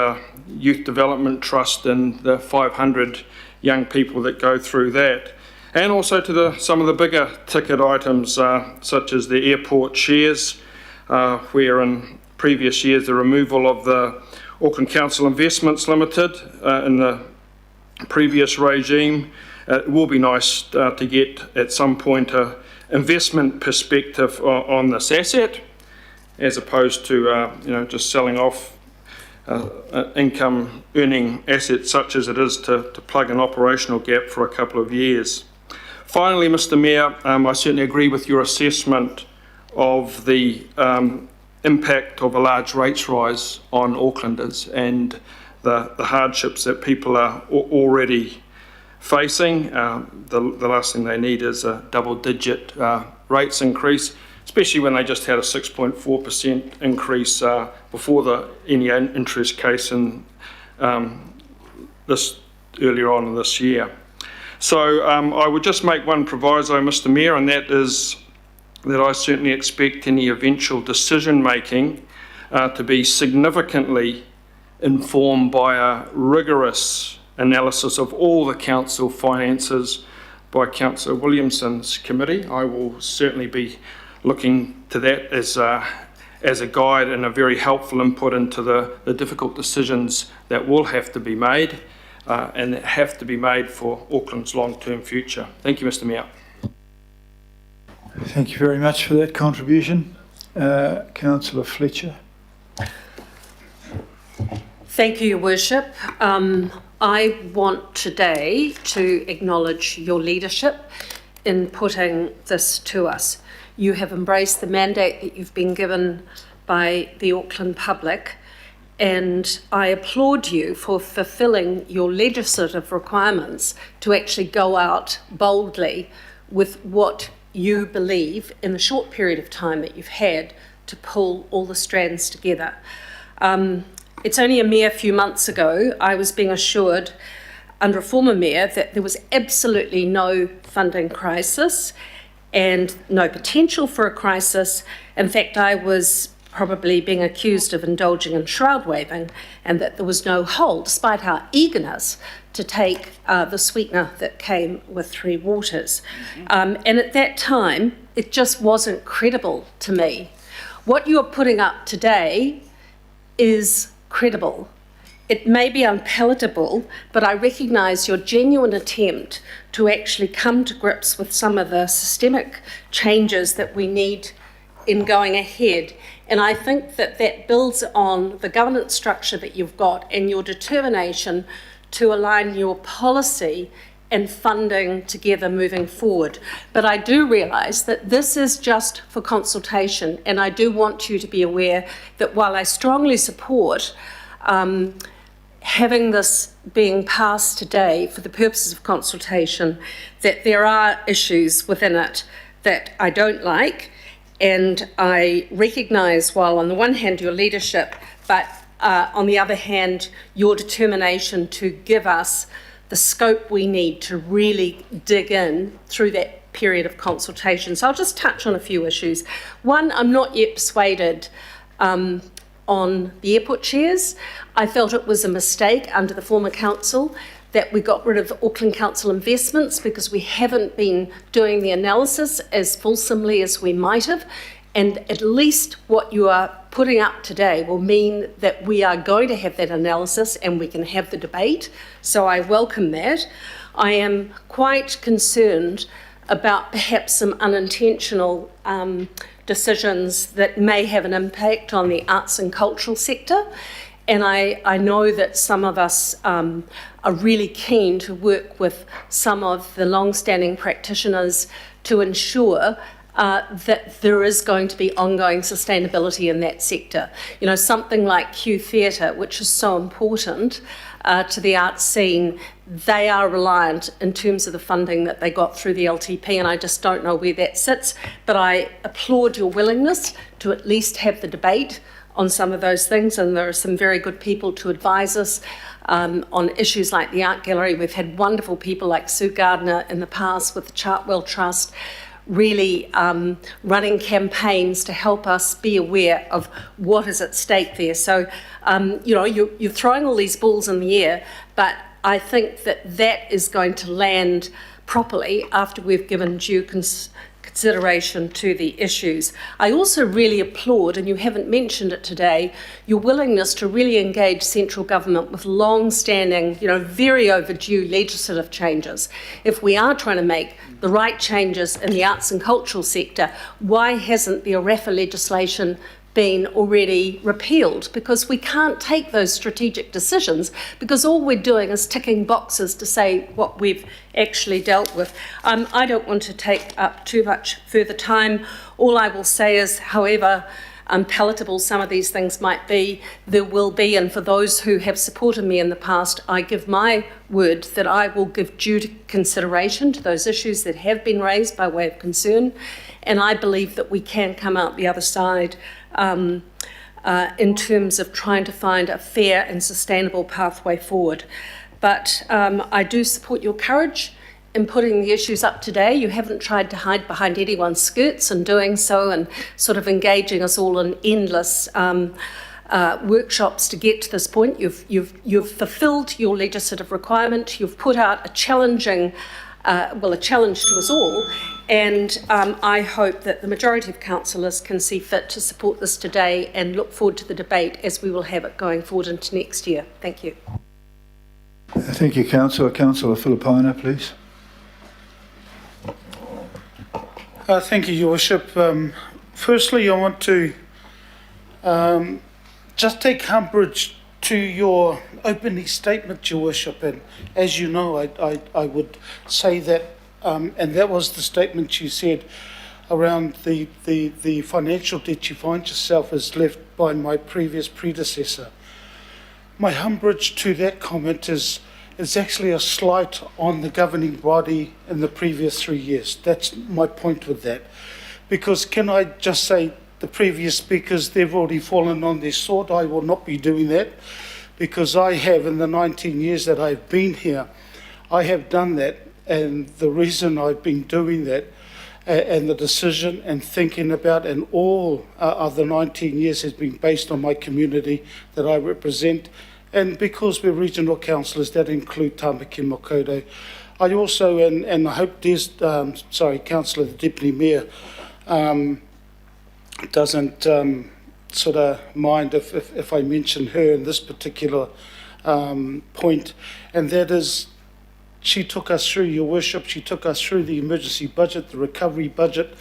Youth Development Trust and the 500 young people that go through that. And also to some of the bigger ticket items, such as the airport shares, where in previous years the removal of the Auckland Council Investments Limited in the previous regime. It will be nice to get at some point a investment perspective on this asset, as opposed to just selling off income earning assets such as it is to plug an operational gap for a couple of years. Finally, Mr Mayor, I certainly agree with your assessment of the impact of a large rates rise on Aucklanders and the hardships that people are already facing. The last thing they need is a double-digit rates increase, especially when they just had a 6.4% increase before any interest case in this earlier on in this year. So I would just make one proviso, Mr Mayor, and that is that I certainly expect any eventual decision making to be significantly informed by a rigorous analysis of all the council finances by Councillor Williamson's committee. I will certainly be looking to that as a guide and a very helpful input into the difficult decisions that will have to be made and that have to be made for Auckland's long-term future. Thank you, Mr Mayor. Thank you very much for that contribution. Councillor Fletcher. Thank you, Your Worship. I want today to acknowledge your leadership in putting this to us. You have embraced the mandate that you've been given by the Auckland public, and I applaud you for fulfilling your legislative requirements to actually go out boldly with what you believe in the short period of time that you've had to pull all the strands together. It's only a mere few months ago I was being assured under a former mayor that there was absolutely no funding crisis and no potential for a crisis. In fact, I was probably being accused of indulging in shroud waving, and that there was no hole, despite our eagerness to take the sweetener that came with Three Waters. And at that time, it just wasn't credible to me. What you're putting up today is credible. It may be unpalatable, but I recognise your genuine attempt to actually come to grips with some of the systemic changes that we need in going ahead. And I think that that builds on the governance structure that you've got and your determination to align your policy and funding together moving forward. But I do realise that this is just for consultation, and I do want you to be aware that while I strongly support having this being passed today for the purposes of consultation, that there are issues within it that I don't like, and I recognise, while on the one hand your leadership, but on the other hand your determination to give us the scope we need to really dig in through that period of consultation. So I'll just touch on a few issues. One, I'm not yet persuaded on the airport chairs. I felt it was a mistake under the former council that we got rid of Auckland Council investments because we haven't been doing the analysis as fulsomely as we might have. And at least what you are putting up today will mean that we are going to have that analysis and we can have the debate. So I welcome that. I am quite concerned about perhaps some unintentional decisions that may have an impact on the arts and cultural sector. And I know that some of us are really keen to work with some of the long-standing practitioners to ensure that there is going to be ongoing sustainability in that sector. You know, something like Q Theatre, which is so important to the arts scene, they are reliant in terms of the funding that they got through the LTP, and I just don't know where that sits. But I applaud your willingness to at least have the debate on some of those things, and there are some very good people to advise us on issues like the Art Gallery. We've had wonderful people like Sue Gardner in the past with the Chartwell Trust, really running campaigns to help us be aware of what is at stake there. So, you know, you're throwing all these balls in the air, but I think that that is going to land properly after we've given due consideration to the issues. I also really applaud, and you haven't mentioned it today, your willingness to really engage central government with long-standing, very overdue legislative changes. If we are trying to make the right changes in the arts and cultural sector, why hasn't the ORAFA legislation been already repealed? Because we can't take those strategic decisions because all we're doing is ticking boxes to say what we've actually dealt with. I don't want to take up too much further time. All I will say is, however unpalatable some of these things might be, there will be, and for those who have supported me in the past, I give my word that I will give due consideration to those issues that have been raised by way of concern, and I believe that we can come out the other side in terms of trying to find a fair and sustainable pathway forward. But I do support your courage in putting the issues up today. You haven't tried to hide behind anyone's skirts in doing so and sort of engaging us all in endless workshops to get to this point. You've fulfilled your legislative requirement. You've put out a challenging, a challenge to us all. And I hope that the majority of councillors can see fit to support this today and look forward to the debate as we will have it going forward into next year. Thank you. Thank you, Councillor. Councillor Filipina, please. Thank you, Your Worship. Firstly, I want to just take umbrage to your opening statement, Your Worship. And as you know, I would say that, and that was the statement you said around the financial debt you find yourself as left by my previous predecessor. My umbrage to that comment is actually a slight on the governing body in the previous 3 years. That's my point with that. Because can I just say the previous speakers, they've already fallen on their sword. I will not be doing that because I have, in the 19 years that I've been here, I have done that. And the reason I've been doing that and the decision and thinking about and all of the 19 years has been based on my community that I represent. And because we're regional councillors, that include Tamaki Makoto. I also, and I hope Councillor, the Deputy Mayor, doesn't sort of mind if I mention her in this particular point, and that is, she took us through, Your Worship, she took us through the emergency budget, the recovery budget,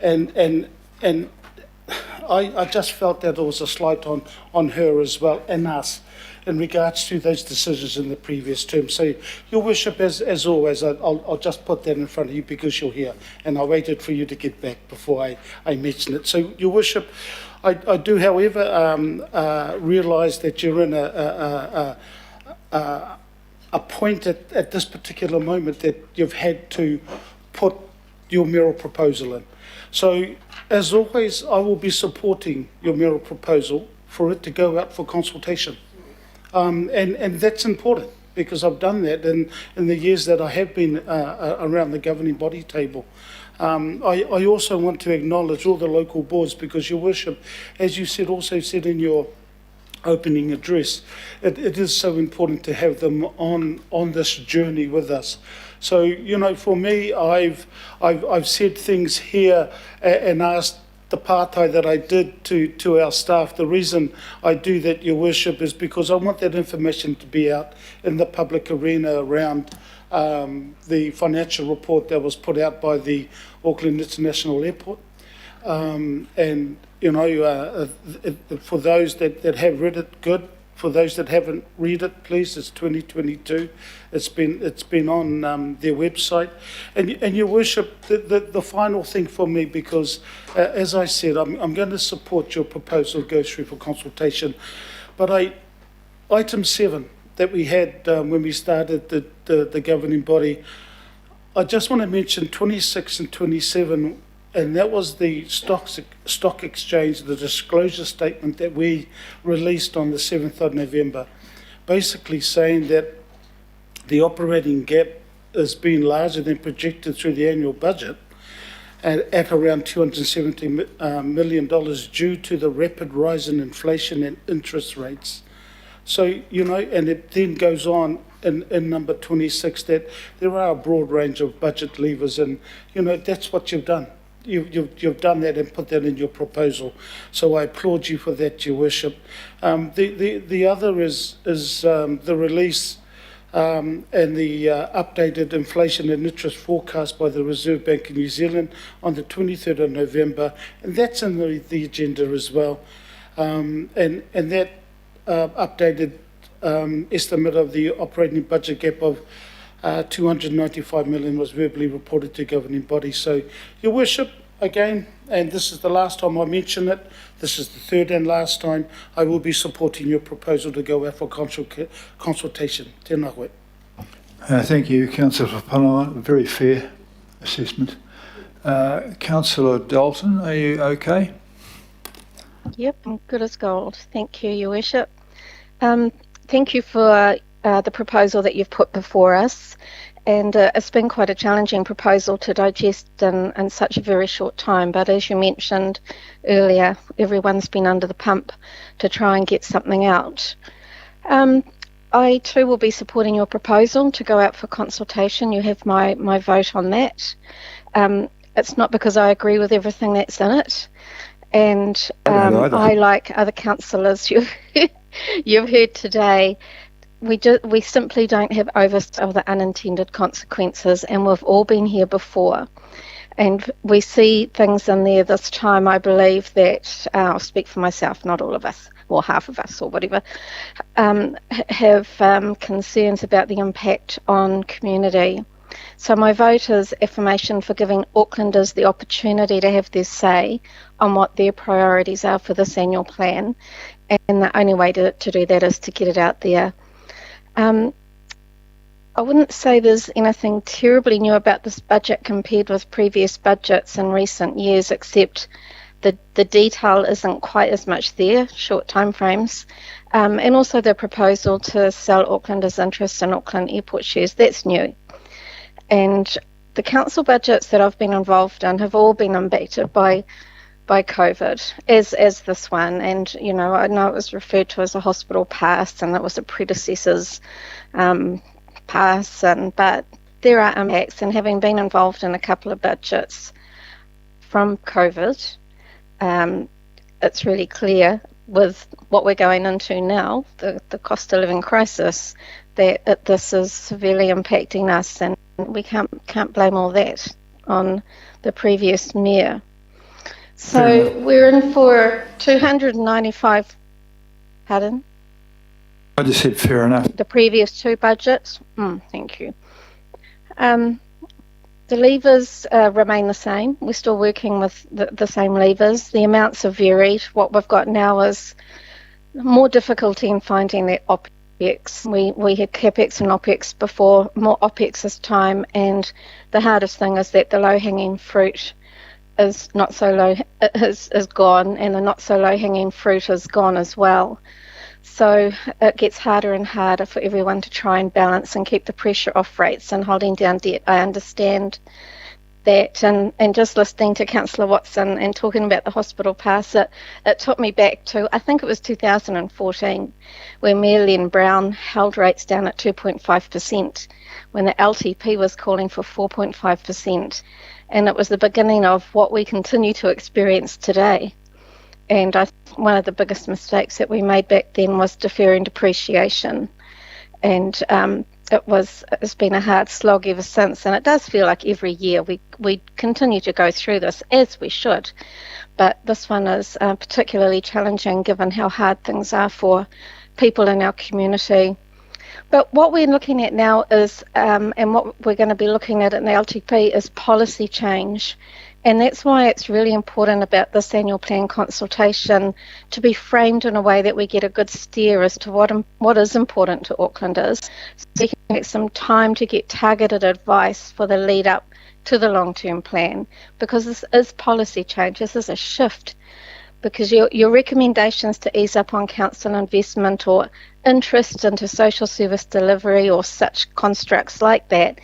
and I just felt that it was a slight on her as well, and us, in regards to those decisions in the previous term. So, Your Worship, as always, I'll just put that in front of you because you're here, and I waited for you to get back before I mention it. So, Your Worship, I do, however, realise that you're in a point at this particular moment that you've had to put your mayoral proposal in. So, as always, I will be supporting your mayoral proposal for it to go out for consultation. And that's important because I've done that in the years that I have been around the governing body table. I also want to acknowledge all the local boards because, Your Worship, as you also said in your opening address, it is so important to have them on this journey with us. So, for me, I've said things here and asked the partai that I did to our staff. The reason I do that, Your Worship, is because I want that information to be out in the public arena around the financial report that was put out by the Auckland International Airport. And, for those that have read it, good. For those that haven't read it, please, it's 2022. It's been on their website. And Your Worship, the final thing for me, because as I said, I'm going to support your proposal to go through for consultation. But item 7 that we had when we started the governing body, I just want to mention 26 and 27. And that was the stock exchange, the disclosure statement that we released on the 7th of November, basically saying that the operating gap has been larger than projected through the annual budget at around $270 million due to the rapid rise in inflation and interest rates. So, and it then goes on in number 26 that there are a broad range of budget levers, and, that's what you've done. you've done that and put that in your proposal. So I applaud you for that, Your Worship. The other is the release and the updated inflation and interest forecast by the Reserve Bank of New Zealand on the 23rd of November, and that's in the agenda as well. And that updated estimate of the operating budget gap of 295 million was verbally reported to governing bodies. So, Your Worship, again, and this is the last time I mention it, this is the third and last time, I will be supporting your proposal to go out for consultation. Tēnā koe. Thank you, Councillor Palawa. A very fair assessment. Councillor Dalton, are you okay? Yep, I'm good as gold. Thank you, Your Worship. Thank you for the proposal that you've put before us. And it's been quite a challenging proposal to digest in such a very short time. But as you mentioned earlier, everyone's been under the pump to try and get something out. I too will be supporting your proposal to go out for consultation. You have my vote on that. It's not because I agree with everything that's in it. And I, like other councillors you've heard today, we simply don't have oversight of the unintended consequences, and we've all been here before. And we see things in there this time, I believe, that, I'll speak for myself, not all of us, or half of us, or whatever, have concerns about the impact on community. So my vote is affirmation for giving Aucklanders the opportunity to have their say on what their priorities are for this annual plan. And the only way to do that is to get it out there. I wouldn't say there's anything terribly new about this budget compared with previous budgets in recent years, except the detail isn't quite as much there, short timeframes, and also the proposal to sell Aucklanders' interest in Auckland Airport shares, that's new. And the council budgets that I've been involved in have all been impacted by COVID, as this one. And, you know, I know it was referred to as a hospital pass, and it was a predecessor's pass, but there are impacts. And having been involved in a couple of budgets from COVID, it's really clear with what we're going into now, the cost of living crisis, that this is severely impacting us, and we can't blame all that on the previous mayor. So we're in for 295, pardon? I just said fair enough. The previous two budgets, thank you. The levers remain the same. We're still working with the same levers. The amounts have varied. What we've got now is more difficulty in finding the OPEX. We had CAPEX and OPEX before, more OPEX this time, and the hardest thing is that the low-hanging fruit is not so low, is gone, and the not so low-hanging fruit is gone as well. So it gets harder and harder for everyone to try and balance and keep the pressure off rates and holding down debt. I understand that, and just listening to Councillor Watson and talking about the hospital pass, it took me back to, I think it was 2014, where Mayor Len Brown held rates down at 2.5%, when the LTP was calling for 4.5%. And it was the beginning of what we continue to experience today. And I think one of the biggest mistakes that we made back then was deferring depreciation. And it's been a hard slog ever since. And it does feel like every year we continue to go through this, as we should. But this one is particularly challenging given how hard things are for people in our community. But what we're looking at now is, and what we're going to be looking at in the LTP, is policy change. And that's why it's really important about this annual plan consultation to be framed in a way that we get a good steer as to what is important to Aucklanders, so we can take some time to get targeted advice for the lead up to the long-term plan, because this is policy change. This is a shift, because your recommendations to ease up on council investment or interest into social service delivery or such constructs like that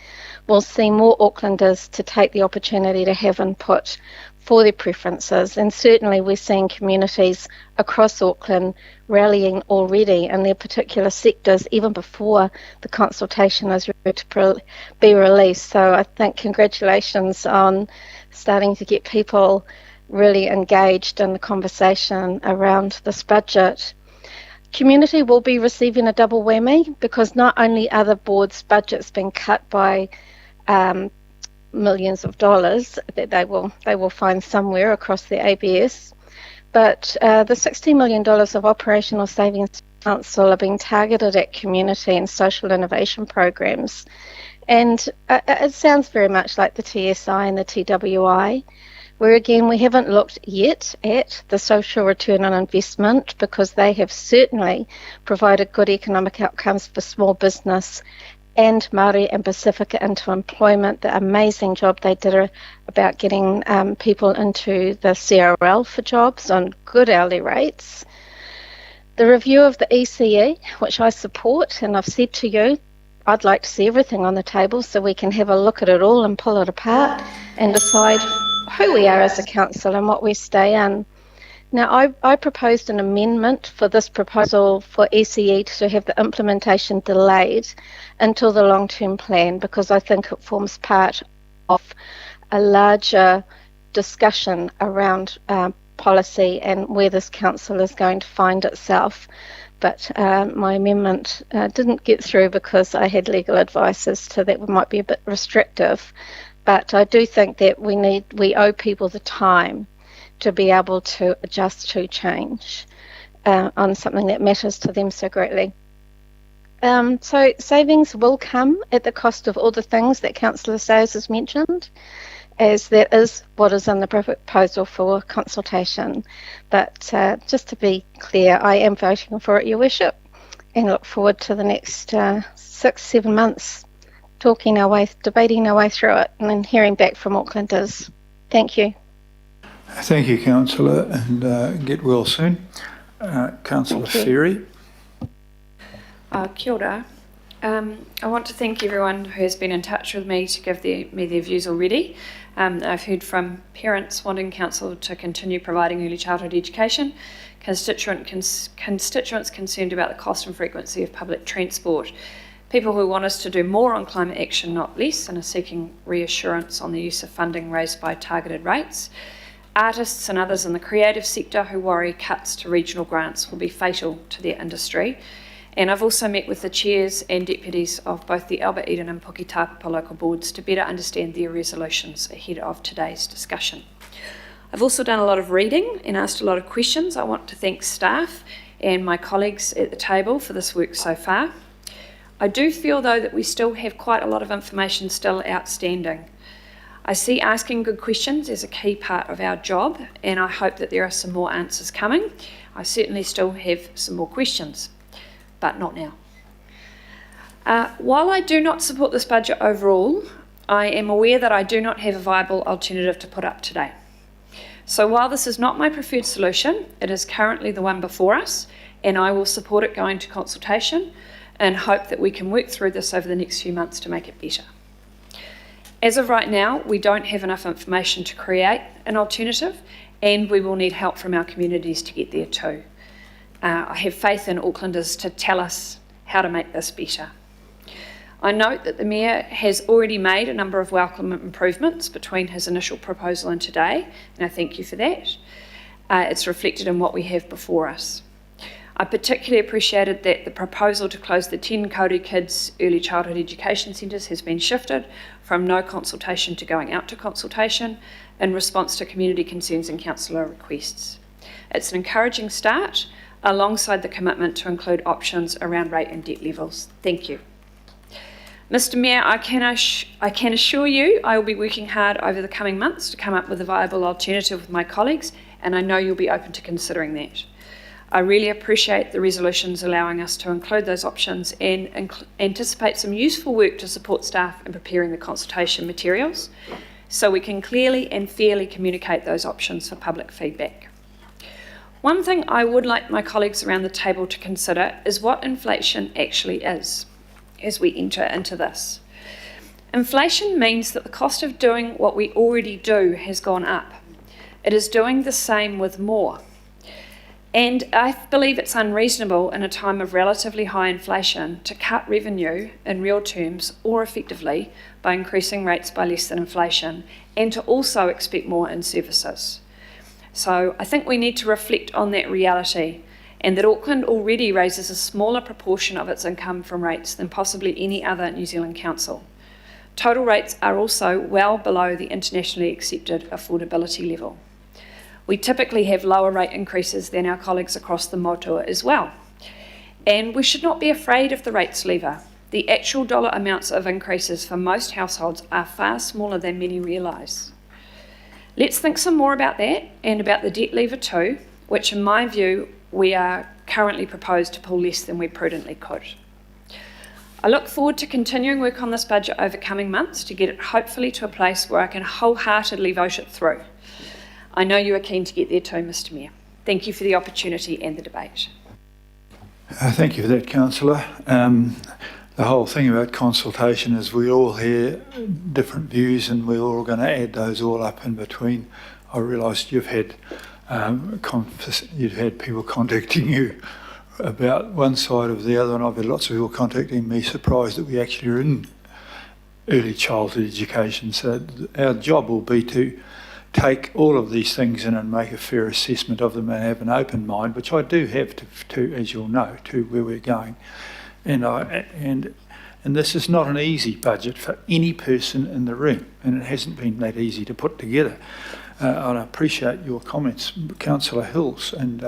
will see more Aucklanders to take the opportunity to have input for their preferences. And certainly we're seeing communities across Auckland rallying already in their particular sectors even before the consultation is ready to be released. So I think congratulations on starting to get people really engaged in the conversation around this budget. Community will be receiving a double whammy because not only are the board's budgets being cut by millions of dollars that they will find somewhere across the ABS, but the $60 million of operational savings council are being targeted at community and social innovation programs. And it sounds very much like the TSI and the TWI, where again we haven't looked yet at the social return on investment because they have certainly provided good economic outcomes for small business and Māori and Pacifica into employment, the amazing job they did about getting people into the CRL for jobs on good hourly rates. The review of the ECE, which I support, and I've said to you, I'd like to see everything on the table so we can have a look at it all and pull it apart and decide who we are as a council and what we stay in. Now, I proposed an amendment for this proposal for ECE to have the implementation delayed until the long-term plan because I think it forms part of a larger discussion around policy and where this council is going to find itself. But my amendment didn't get through because I had legal advice as to that might be a bit restrictive. But I do think that we owe people the time to be able to adjust to change on something that matters to them so greatly. So savings will come at the cost of all the things that Councillor Sayers has mentioned, as that is what is in the proposal for consultation. But just to be clear, I am voting for it, Your Worship, and look forward to the next 6-7 months debating our way through it and then hearing back from Aucklanders. Thank you. Thank you, Councillor, and get well soon. Councillor Ferry. Kia ora. I want to thank everyone who has been in touch with me to give me their views already. I've heard from parents wanting council to continue providing early childhood education, constituents concerned about the cost and frequency of public transport, people who want us to do more on climate action, not less, and are seeking reassurance on the use of funding raised by targeted rates, artists and others in the creative sector who worry cuts to regional grants will be fatal to their industry. And I've also met with the chairs and deputies of both the Albert Eden and Puketapapa local boards to better understand their resolutions ahead of today's discussion. I've also done a lot of reading and asked a lot of questions. I want to thank staff and my colleagues at the table for this work so far. I do feel though that we still have quite a lot of information still outstanding. I see asking good questions as a key part of our job, and I hope that there are some more answers coming. I certainly still have some more questions, but not now. While I do not support this budget overall, I am aware that I do not have a viable alternative to put up today. So while this is not my preferred solution, it is currently the one before us, and I will support it going to consultation and hope that we can work through this over the next few months to make it better. As of right now, we don't have enough information to create an alternative, and we will need help from our communities to get there too. I have faith in Aucklanders to tell us how to make this better. I note that the Mayor has already made a number of welcome improvements between his initial proposal and today, and I thank you for that. It's reflected in what we have before us. I particularly appreciated that the proposal to close the 10 Kauri Kids Early Childhood Education Centres has been shifted from no consultation to going out to consultation in response to community concerns and councillor requests. It's an encouraging start, alongside the commitment to include options around rate and debt levels. Thank you. Mr Mayor, I can assure you I will be working hard over the coming months to come up with a viable alternative with my colleagues, and I know you'll be open to considering that. I really appreciate the resolutions allowing us to include those options and anticipate some useful work to support staff in preparing the consultation materials so we can clearly and fairly communicate those options for public feedback. One thing I would like my colleagues around the table to consider is what inflation actually is as we enter into this. Inflation means that the cost of doing what we already do has gone up. It is doing the same with more. And I believe it's unreasonable in a time of relatively high inflation to cut revenue in real terms or effectively by increasing rates by less than inflation, and to also expect more in services. So I think we need to reflect on that reality, and that Auckland already raises a smaller proportion of its income from rates than possibly any other New Zealand council. Total rates are also well below the internationally accepted affordability level. We typically have lower rate increases than our colleagues across the motua as well. And we should not be afraid of the rates lever. The actual dollar amounts of increases for most households are far smaller than many realise. Let's think some more about that and about the debt lever too, which in my view we are currently proposed to pull less than we prudently could. I look forward to continuing work on this budget over coming months to get it hopefully to a place where I can wholeheartedly vote it through. I know you are keen to get there too, Mr Mayor. Thank you for the opportunity and the debate. Thank you for that, Councillor. The whole thing about consultation is we all hear different views and we're all going to add those all up in between. I realised you've had people contacting you about one side or the other, and I've had lots of people contacting me surprised that we actually are in early childhood education. So our job will be to take all of these things in and make a fair assessment of them and have an open mind, which I do have to as you'll know, to where we're going. And this is not an easy budget for any person in the room, and it hasn't been that easy to put together. And I appreciate your comments, Councillor Hills, and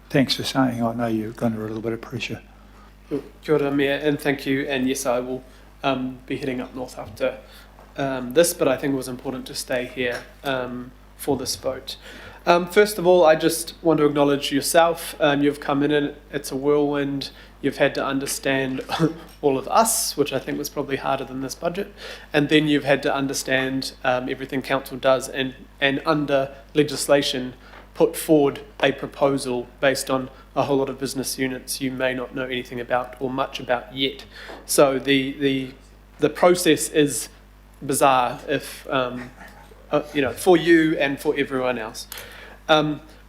thanks for saying I know you're under a little bit of pressure. Kia ora, Mayor, and thank you. And yes, I will be heading up north after this, but I think it was important to stay here for this vote. First of all, I just want to acknowledge yourself. You've come in and it's a whirlwind. You've had to understand all of us, which I think was probably harder than this budget. And then you've had to understand everything council does and under legislation put forward a proposal based on a whole lot of business units you may not know anything about or much about yet. So the process is bizarre if for you and for everyone else.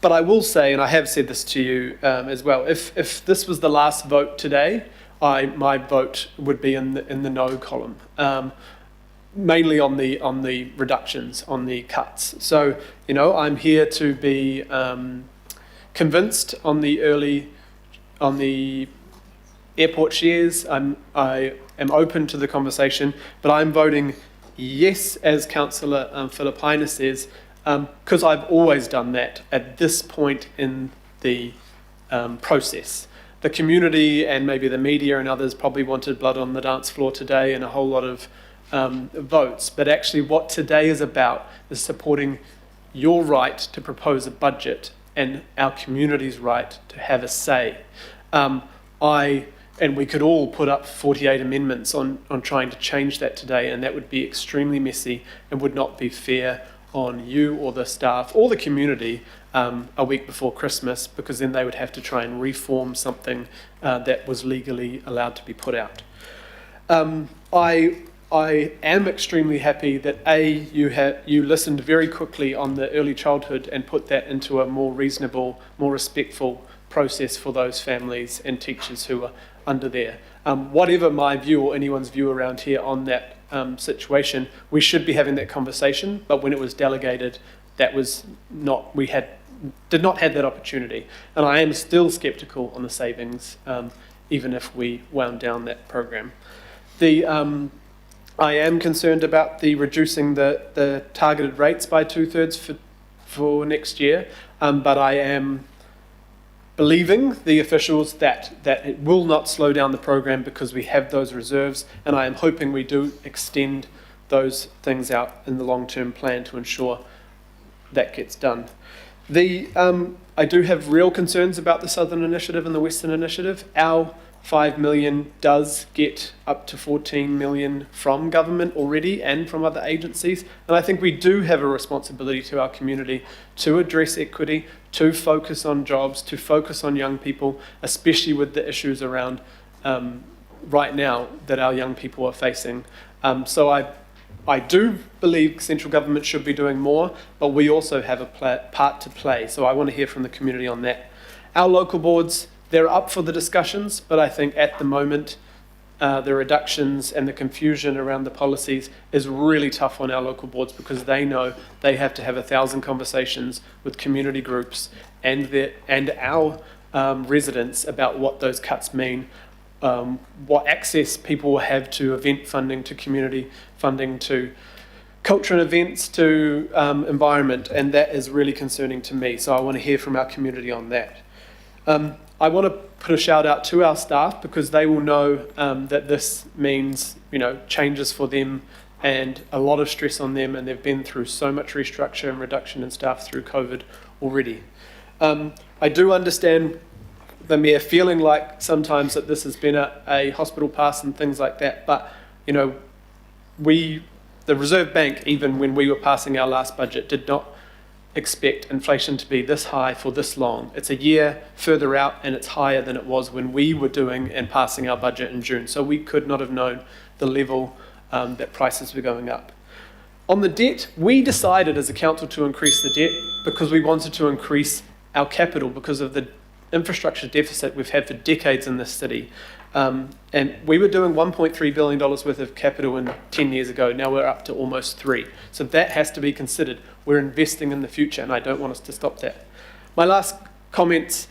But I will say, and I have said this to you as well, if this was the last vote today, my vote would be in the no column, mainly on the reductions, on the cuts. So I'm here to be convinced on the airport shares. I am open to the conversation, but I'm voting yes, as Councillor Filipaina says, because I've always done that at this point in the process. The community and maybe the media and others probably wanted blood on the dance floor today and a whole lot of votes, but actually what today is about is supporting your right to propose a budget and our community's right to have a say. And we could all put up 48 amendments on trying to change that today, and that would be extremely messy and would not be fair on you or the staff or the community a week before Christmas, because then they would have to try and reform something that was legally allowed to be put out. I am extremely happy that you listened very quickly on the early childhood and put that into a more reasonable, more respectful process for those families and teachers who are under there. Whatever my view or anyone's view around here on that situation, we should be having that conversation, but when it was delegated, that was not, did not have that opportunity. And I am still sceptical on the savings, even if we wound down that program. I am concerned about the reducing the targeted rates by 2/3 for next year, but I am believing the officials that it will not slow down the program because we have those reserves, and I am hoping we do extend those things out in the long-term plan to ensure that gets done. I do have real concerns about the Southern Initiative and the Western Initiative. Our 5 million does get up to 14 million from government already and from other agencies, and I think we do have a responsibility to our community to address equity, to focus on jobs, to focus on young people, especially with the issues around right now that our young people are facing. So I do believe central government should be doing more, but we also have a part to play. So I want to hear from the community on that. Our local boards, they're up for the discussions, but I think at the moment, the reductions and the confusion around the policies is really tough on our local boards because they know they have to have 1,000 conversations with community groups and our residents about what those cuts mean, what access people will have to event funding, to community funding, to culture and events, to environment, and that is really concerning to me. So I want to hear from our community on that. I want to put a shout out to our staff because they will know that this means, changes for them and a lot of stress on them, and they've been through so much restructure and reduction in staff through COVID already. I do understand the Mayor feeling like sometimes that this has been a hospital pass and things like that, but the Reserve Bank, even when we were passing our last budget, did not expect inflation to be this high for this long. It's a year further out and it's higher than it was when we were doing and passing our budget in June. So we could not have known the level that prices were going up. On the debt, we decided as a council to increase the debt because we wanted to increase our capital because of the infrastructure deficit we've had for decades in this city. And we were doing $1.3 billion worth of capital 10 years ago. Now we're up to almost 3. So that has to be considered. We're investing in the future, and I don't want us to stop that. My last comments,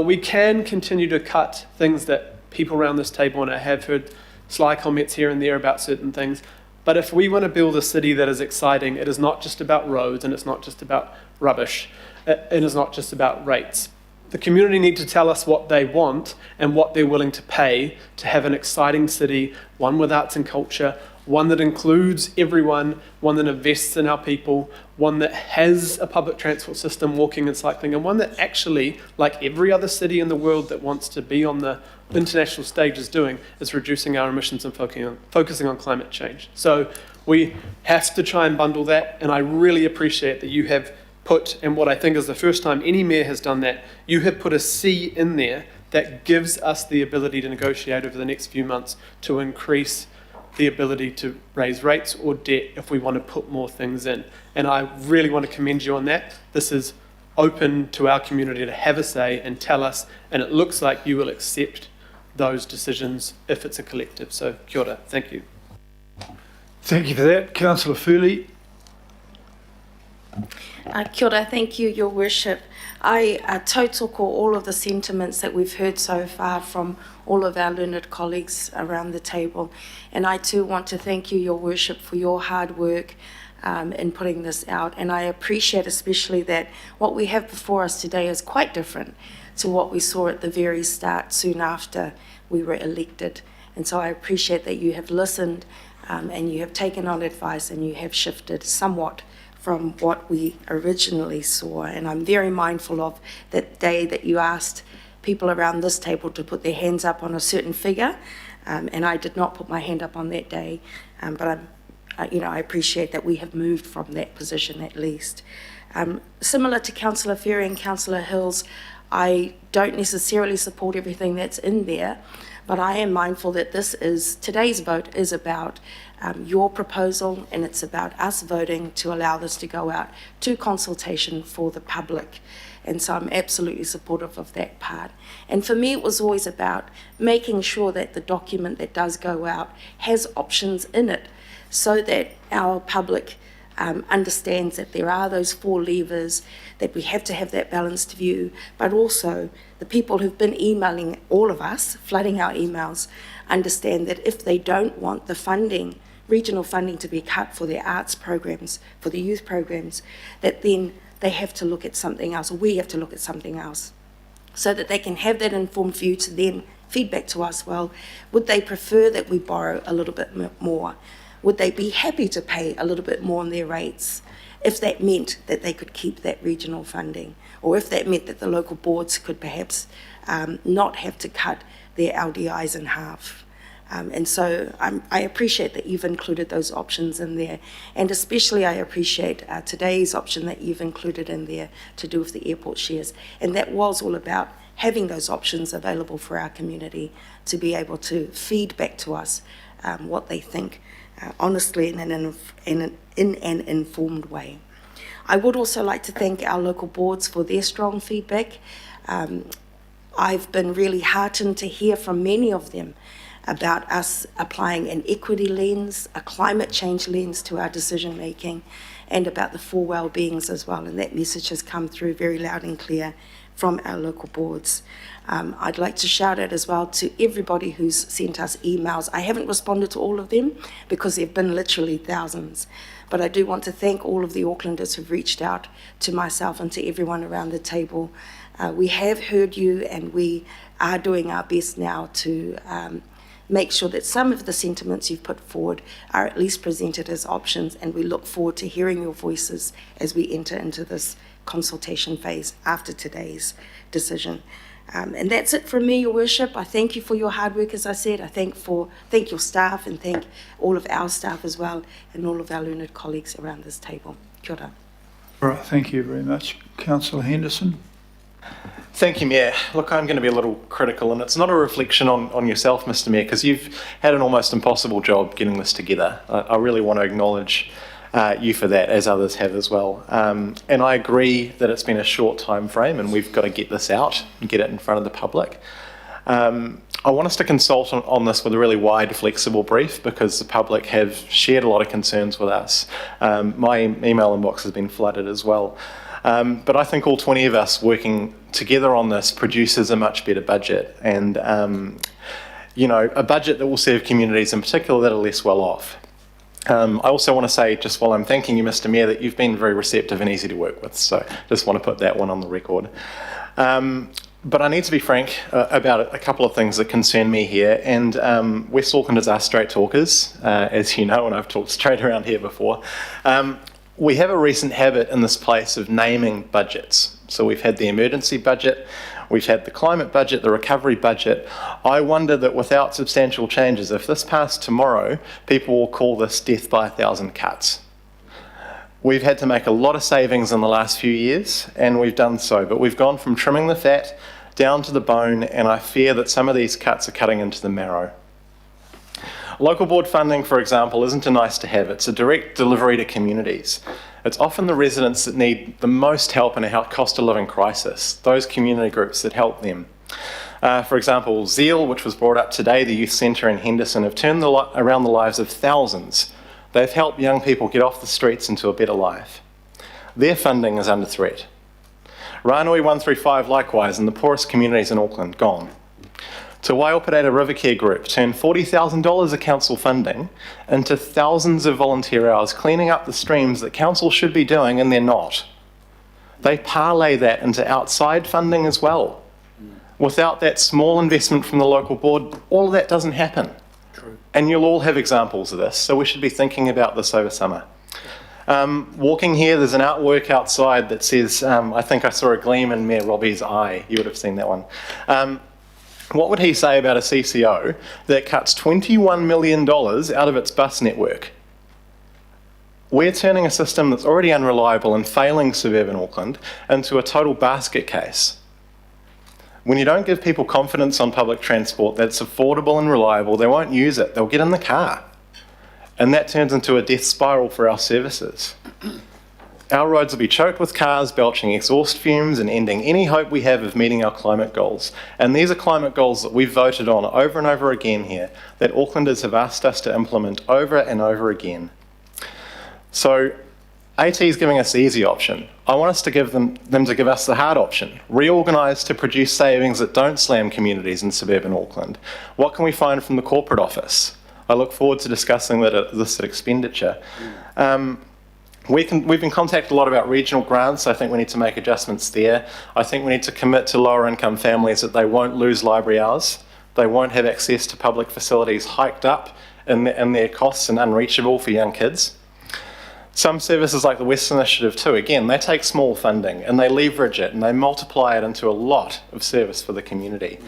we can continue to cut things that people around this table, and I have heard sly comments here and there about certain things, but if we want to build a city that is exciting, it is not just about roads and it's not just about rubbish. It is not just about rates. The community need to tell us what they want and what they're willing to pay to have an exciting city, one with arts and culture, one that includes everyone, one that invests in our people, one that has a public transport system, walking and cycling, and one that actually, like every other city in the world that wants to be on the international stage is doing, is reducing our emissions and focusing on climate change. So we have to try and bundle that, and I really appreciate that you have put, and what I think is the first time any mayor has done that, you have put a C in there that gives us the ability to negotiate over the next few months to increase the ability to raise rates or debt if we want to put more things in. And I really want to commend you on that. This is open to our community to have a say and tell us, and it looks like you will accept those decisions if it's a collective. So kia ora, thank you. Thank you for that. Councillor Foley. Kia ora, thank you, Your Worship. I total call all of the sentiments that we've heard so far from all of our learned colleagues around the table. And I too want to thank you, Your Worship, for your hard work in putting this out. And I appreciate especially that what we have before us today is quite different to what we saw at the very start, soon after we were elected. And so I appreciate that you have listened and you have taken on advice and you have shifted somewhat from what we originally saw. And I'm very mindful of that day that you asked people around this table to put their hands up on a certain figure, and I did not put my hand up on that day, but I appreciate that we have moved from that position at least. Similar to Councillor Ferry and Councillor Hills, I don't necessarily support everything that's in there, but I am mindful that today's vote is about your proposal, and it's about us voting to allow this to go out to consultation for the public. And so I'm absolutely supportive of that part. And for me, it was always about making sure that the document that does go out has options in it so that our public understands that there are those 4 levers, that we have to have that balanced view, but also the people who've been emailing all of us, flooding our emails, understand that if they don't want the funding, regional funding to be cut for their arts programs, for the youth programs, that then they have to look at something else, or we have to look at something else, so that they can have that informed view to then feedback to us, well, would they prefer that we borrow a little bit more? Would they be happy to pay a little bit more on their rates if that meant that they could keep that regional funding, or if that meant that the local boards could perhaps not have to cut their LDIs in half? And so I appreciate that you've included those options in there, and especially I appreciate today's option that you've included in there to do with the airport shares. And that was all about having those options available for our community to be able to feed back to us what they think honestly in an informed way. I would also like to thank our local boards for their strong feedback. I've been really heartened to hear from many of them about us applying an equity lens, a climate change lens to our decision making, and about the four well-beings as well. And that message has come through very loud and clear from our local boards. I'd like to shout out as well to everybody who's sent us emails. I haven't responded to all of them because there have been literally thousands. But I do want to thank all of the Aucklanders who've reached out to myself and to everyone around the table. We have heard you, and we are doing our best now to make sure that some of the sentiments you've put forward are at least presented as options, and we look forward to hearing your voices as we enter into this consultation phase after today's decision. And that's it from me, Your Worship. I thank you for your hard work, as I said. I thank your staff, and thank all of our staff as well, and all of our learned colleagues around this table. Kia ora. All right, thank you very much. Councillor Henderson. Thank you, Mayor. Look, I'm going to be a little critical, and it's not a reflection on yourself, Mr. Mayor, because you've had an almost impossible job getting this together. I really want to acknowledge you for that, as others have as well. And I agree that it's been a short time frame, and we've got to get this out and get it in front of the public. I want us to consult on this with a really wide, flexible brief, because the public have shared a lot of concerns with us. My email inbox has been flooded as well. But I think all 20 of us working together on this produces a much better budget, and a budget that will serve communities in particular that are less well off. I also want to say, just while I'm thanking you, Mr. Mayor, that you've been very receptive and easy to work with, so just want to put that one on the record. But I need to be frank about a couple of things that concern me here, and West Aucklanders are straight talkers, as you know, and I've talked straight around here before. We have a recent habit in this place of naming budgets. So we've had the emergency budget, we've had the climate budget, the recovery budget. I wonder that without substantial changes, if this passed tomorrow, people will call this death by 1,000 cuts. We've had to make a lot of savings in the last few years, and we've done so, but we've gone from trimming the fat down to the bone, and I fear that some of these cuts are cutting into the marrow. Local board funding, for example, isn't a nice to have. It's a direct delivery to communities. It's often the residents that need the most help in a cost of living crisis, those community groups that help them. For example, Zeal, which was brought up today, the youth centre in Henderson, have turned around the lives of thousands. They've helped young people get off the streets into a better life. Their funding is under threat. Ranui 135 likewise, in the poorest communities in Auckland, gone. Te Waiopireta River Care Group turned $40,000 of council funding into thousands of volunteer hours cleaning up the streams that council should be doing, and they're not. They parlay that into outside funding as well. Without that small investment from the local board, all of that doesn't happen. True. And you'll all have examples of this, so we should be thinking about this over summer. Walking here, there's an artwork outside that says, I think I saw a gleam in Mayor Robbie's eye. You would have seen that one. What would he say about a CCO that cuts $21 million out of its bus network? We're turning a system that's already unreliable and failing suburban Auckland into a total basket case. When you don't give people confidence on public transport that's affordable and reliable, they won't use it. They'll get in the car. And that turns into a death spiral for our services. Our roads will be choked with cars belching exhaust fumes and ending any hope we have of meeting our climate goals. And these are climate goals that we've voted on over and over again here, that Aucklanders have asked us to implement over and over again. So AT is giving us the easy option. I want us to give them to give us the hard option. Reorganise to produce savings that don't slam communities in suburban Auckland. What can we find from the corporate office? I look forward to discussing this expenditure. We've been contacted a lot about regional grants. I think we need to make adjustments there. I think we need to commit to lower income families that they won't lose library hours. They won't have access to public facilities hiked up in their costs and unreachable for young kids. Some services like the West Initiative too, again, they take small funding and they leverage it and they multiply it into a lot of service for the community.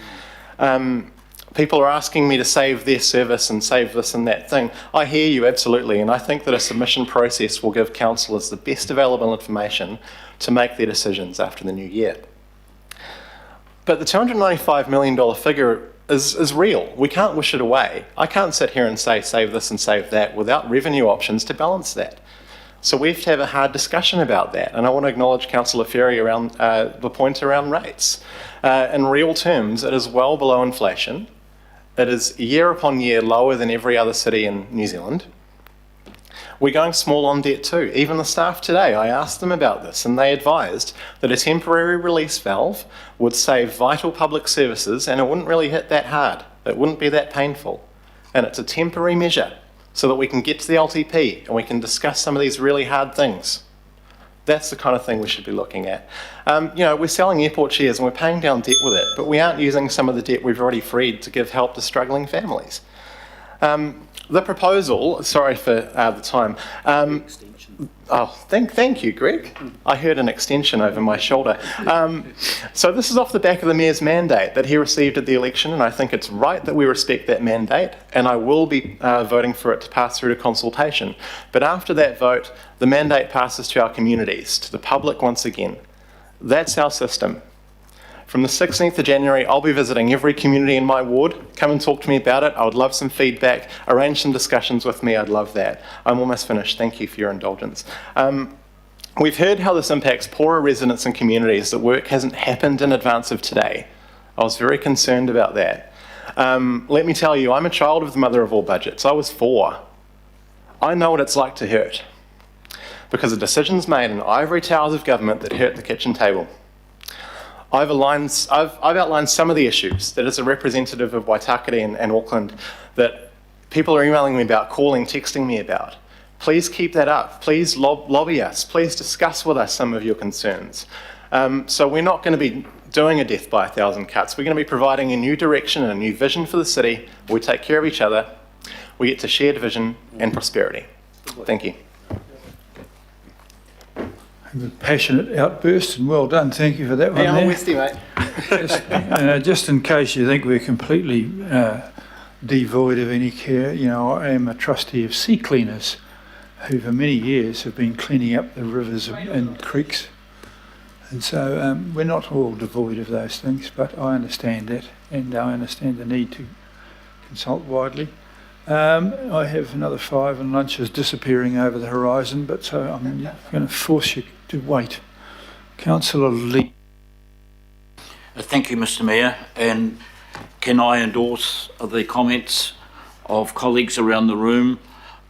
People are asking me to save their service and save this and that thing. I hear you, absolutely, and I think that a submission process will give councillors the best available information to make their decisions after the new year. But the $295 million figure is real. We can't wish it away. I can't sit here and say save this and save that without revenue options to balance that. So we have to have a hard discussion about that. And I want to acknowledge Councillor Ferry around the point around rates. In real terms, it is well below inflation. It is year upon year lower than every other city in New Zealand. We're going small on debt too. Even the staff today, I asked them about this and they advised that a temporary release valve would save vital public services and it wouldn't really hit that hard. It wouldn't be that painful. And it's a temporary measure so that we can get to the LTP and we can discuss some of these really hard things. That's the kind of thing we should be looking at. We're selling airport shares and we're paying down debt with it, but we aren't using some of the debt we've already freed to give help to struggling families. The proposal, sorry for the time. Thank you, Greg. I heard an extension over my shoulder. So this is off the back of the Mayor's mandate that he received at the election, and I think it's right that we respect that mandate, and I will be voting for it to pass through to consultation. But after that vote, the mandate passes to our communities, to the public once again. That's our system. From the 16th of January, I'll be visiting every community in my ward. Come and talk to me about it. I would love some feedback. Arrange some discussions with me. I'd love that. I'm almost finished. Thank you for your indulgence. We've heard how this impacts poorer residents and communities. The work hasn't happened in advance of today. I was very concerned about that. Let me tell you, I'm a child of the mother of all budgets. I was 4. I know what it's like to hurt because of decisions made in ivory towers of government that hurt the kitchen table. I've outlined some of the issues that as a representative of Waitakere and Auckland that people are emailing me about, calling, texting me about. Please keep that up. Please lobby us. Please discuss with us some of your concerns. So we're not going to be doing a death by 1,000 cuts. We're going to be providing a new direction and a new vision for the city. We take care of each other. We get to shared vision and prosperity. Thank you. A passionate outburst, and well done. Thank you for that one. Yeah, I'm with you, mate. Just in case you think we're completely devoid of any care, I am a trustee of sea cleaners who for many years have been cleaning up the rivers and creeks. And so we're not all devoid of those things, but I understand that, and I understand the need to consult widely. I have another 5 and lunch is disappearing over the horizon, but so I'm going to force you to wait. Councillor Lee. Thank you, Mr Mayor, and can I endorse the comments of colleagues around the room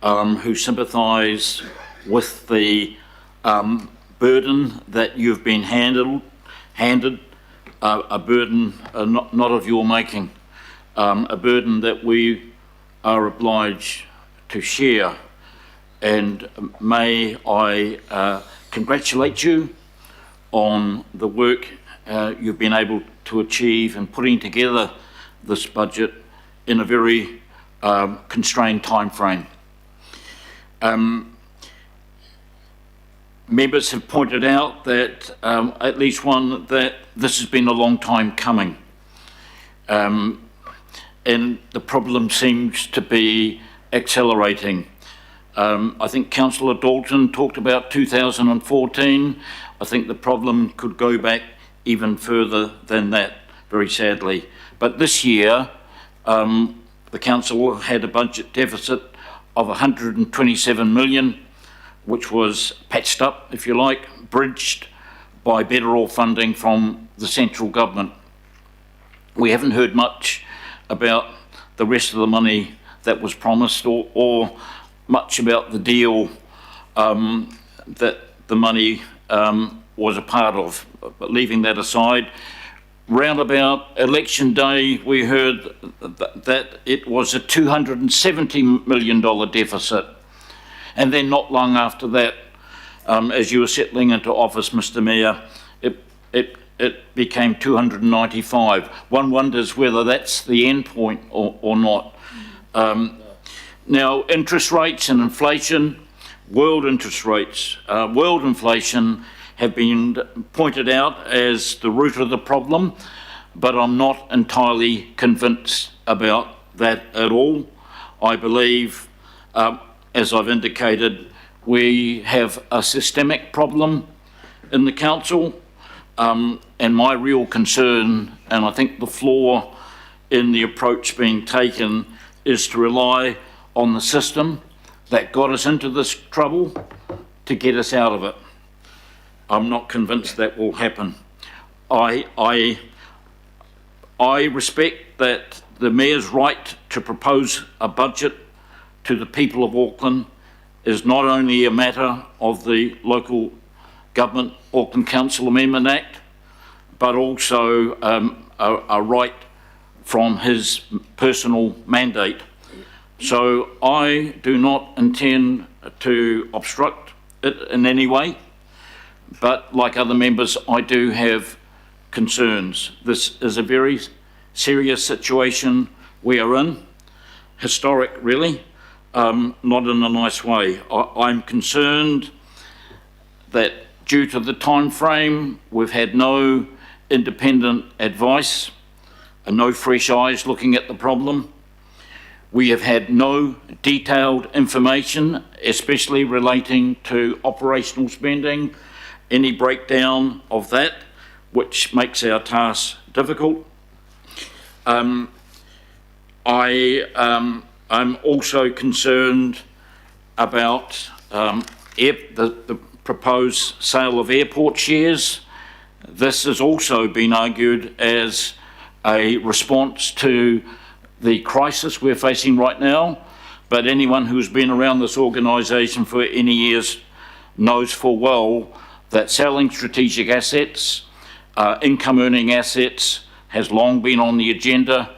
who sympathise with the burden that you've been handed, a burden not of your making, a burden that we are obliged to share. And may I congratulate you on the work you've been able to achieve in putting together this budget in a very constrained time frame. Members have pointed out that, at least one, that this has been a long time coming. And the problem seems to be accelerating. I think Councillor Dalton talked about 2014. I think the problem could go back even further than that, very sadly. But this year, the council had a budget deficit of 127 million, which was patched up, if you like, bridged by better all funding from the central government. We haven't heard much about the rest of the money that was promised or much about the deal that the money was a part of. But leaving that aside, round about election day we heard that it was a $270 million deficit, and then not long after that, as you were settling into office, Mr Mayor, it became 295. One wonders whether that's the end point or not. Now, interest rates and inflation, world interest rates, world inflation have been pointed out as the root of the problem, but I'm not entirely convinced about that at all. I believe, as I've indicated, we have a systemic problem in the council, and my real concern, and I think the flaw in the approach being taken is to rely on the system that got us into this trouble to get us out of it. I'm not convinced that will happen. I respect that the Mayor's right to propose a budget to the people of Auckland is not only a matter of the Local Government Auckland Council Amendment Act, but also a right from his personal mandate. So I do not intend to obstruct it in any way, but like other members, I do have concerns. This is a very serious situation we are in, historic really, not in a nice way. I'm concerned that due to the time frame, we've had no independent advice and no fresh eyes looking at the problem. We have had no detailed information, especially relating to operational spending, any breakdown of that, which makes our task difficult. I'm also concerned about the proposed sale of airport shares. This has also been argued as a response to the crisis we're facing right now, but anyone who's been around this organisation for any years knows full well that selling strategic assets, income earning assets, has long been on the agenda,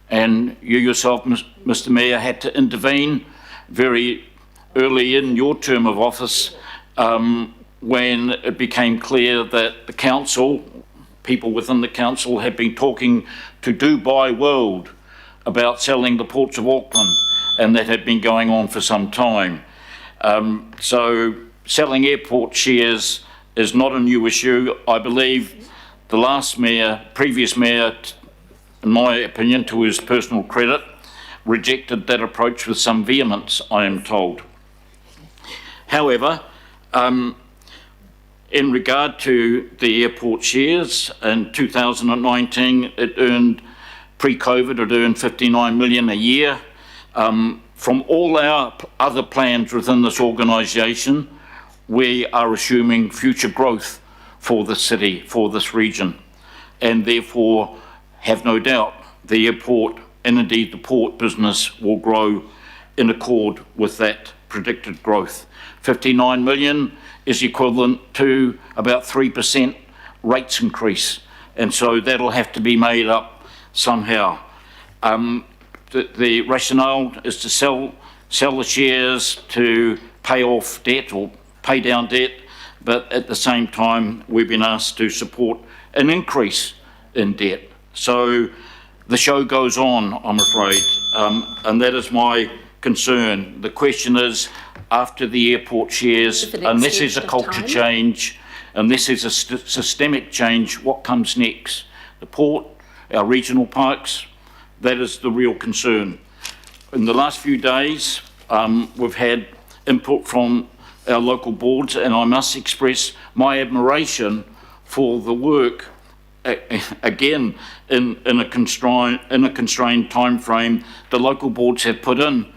and you yourself, Mr. Mayor, had to intervene very early in your term of office when it became clear that the council, people within the council, had been talking to Dubai World about selling the ports of Auckland, and that had been going on for some time. So selling airport shares is not a new issue. I believe the last mayor, previous mayor, in my opinion, to his personal credit, rejected that approach with some vehemence, I am told. However, in regard to the airport shares, in 2019 it earned, pre-COVID, it earned 59 million a year. From all our other plans within this organisation, we are assuming future growth for the city, for this region, and therefore have no doubt the airport and indeed the port business will grow in accord with that predicted growth. 59 million is equivalent to about 3% rates increase, and so that'll have to be made up somehow. The rationale is to sell the shares to pay off debt or pay down debt, but at the same time we've been asked to support an increase in debt. So the show goes on, I'm afraid, and that is my concern. The question is, after the airport shares, unless there's a culture change, unless there's a systemic change, what comes next? The port, our regional parks, that is the real concern. In the last few days, we've had input from our local boards, and I must express my admiration for the work, again, in a constrained time frame, the local boards have put in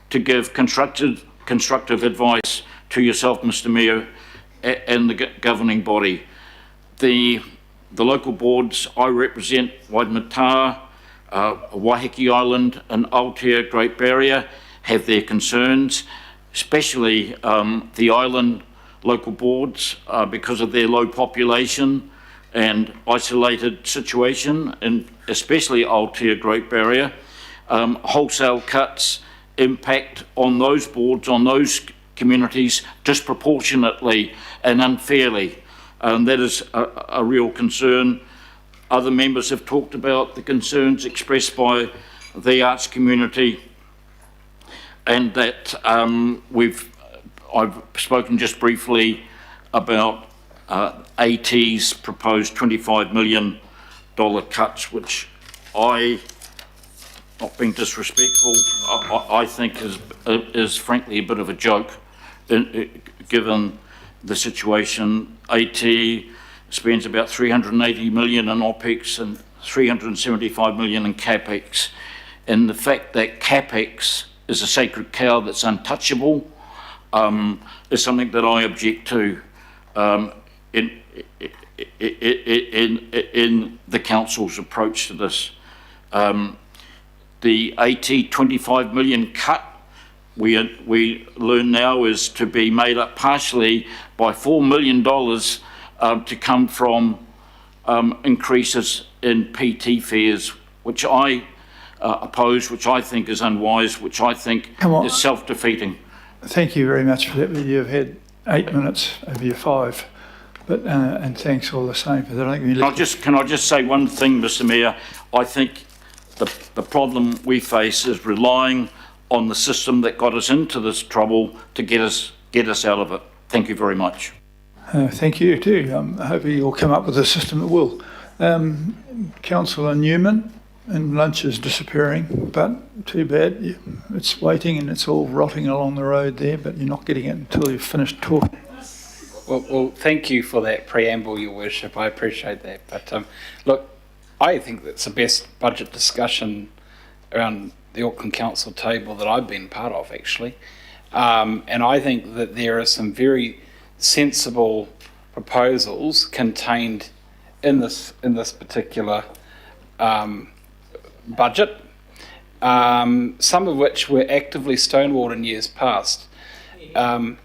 to give constructive advice to yourself, Mr. Mayor, and the governing body. The local boards I represent, Waitemata, Waiheke Island and Aotea Great Barrier, have their concerns, especially the island local boards because of their low population and isolated situation, and especially Aotea Great Barrier. Wholesale cuts impact on those boards, on those communities, disproportionately and unfairly, and that is a real concern. Other members have talked about the concerns expressed by the arts community, and that I've spoken just briefly about AT's proposed $25 million cuts, which I, not being disrespectful, I think is frankly a bit of a joke, given the situation. AT spends about 380 million in OPEX and 375 million in CapEx, and the fact that CapEx is a sacred cow that's untouchable is something that I object to in the council's approach to this. The 25 million cut we learn now is to be made up partially by $4 million to come from increases in PT fares, which I oppose, which I think is unwise, which I think is self-defeating. Thank you very much for that. You've had 8 minutes of your 5, but and thanks all the same for that. I think Can I just say one thing, Mr. Mayor? I think the problem we face is relying on the system that got us into this trouble to get us out of it. Thank you very much. Thank you too. Hopefully you'll come up with a system that will. Councillor Newman, and lunch is disappearing, but too bad. It's waiting and it's all rotting along the road there, but you're not getting it until you've finished talking. Well, thank you for that preamble, Your Worship. I appreciate that. But look, I think that's the best budget discussion around the Auckland Council table that I've been part of, actually. And I think that there are some very sensible proposals contained in this particular budget, some of which were actively stonewalled in years past. And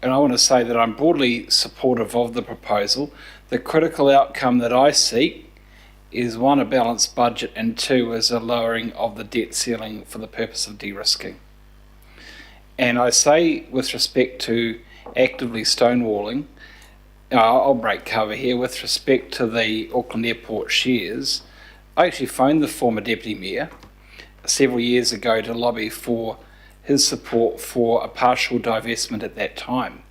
I want to say that I'm broadly supportive of the proposal. The critical outcome that I seek is 1, a balanced budget, and 2, is a lowering of the debt ceiling for the purpose of de-risking. And I say, with respect to actively stonewalling, I'll break cover here. With respect to the Auckland Airport shares, I actually phoned the former Deputy Mayor several years ago to lobby for his support for a partial divestment at that time.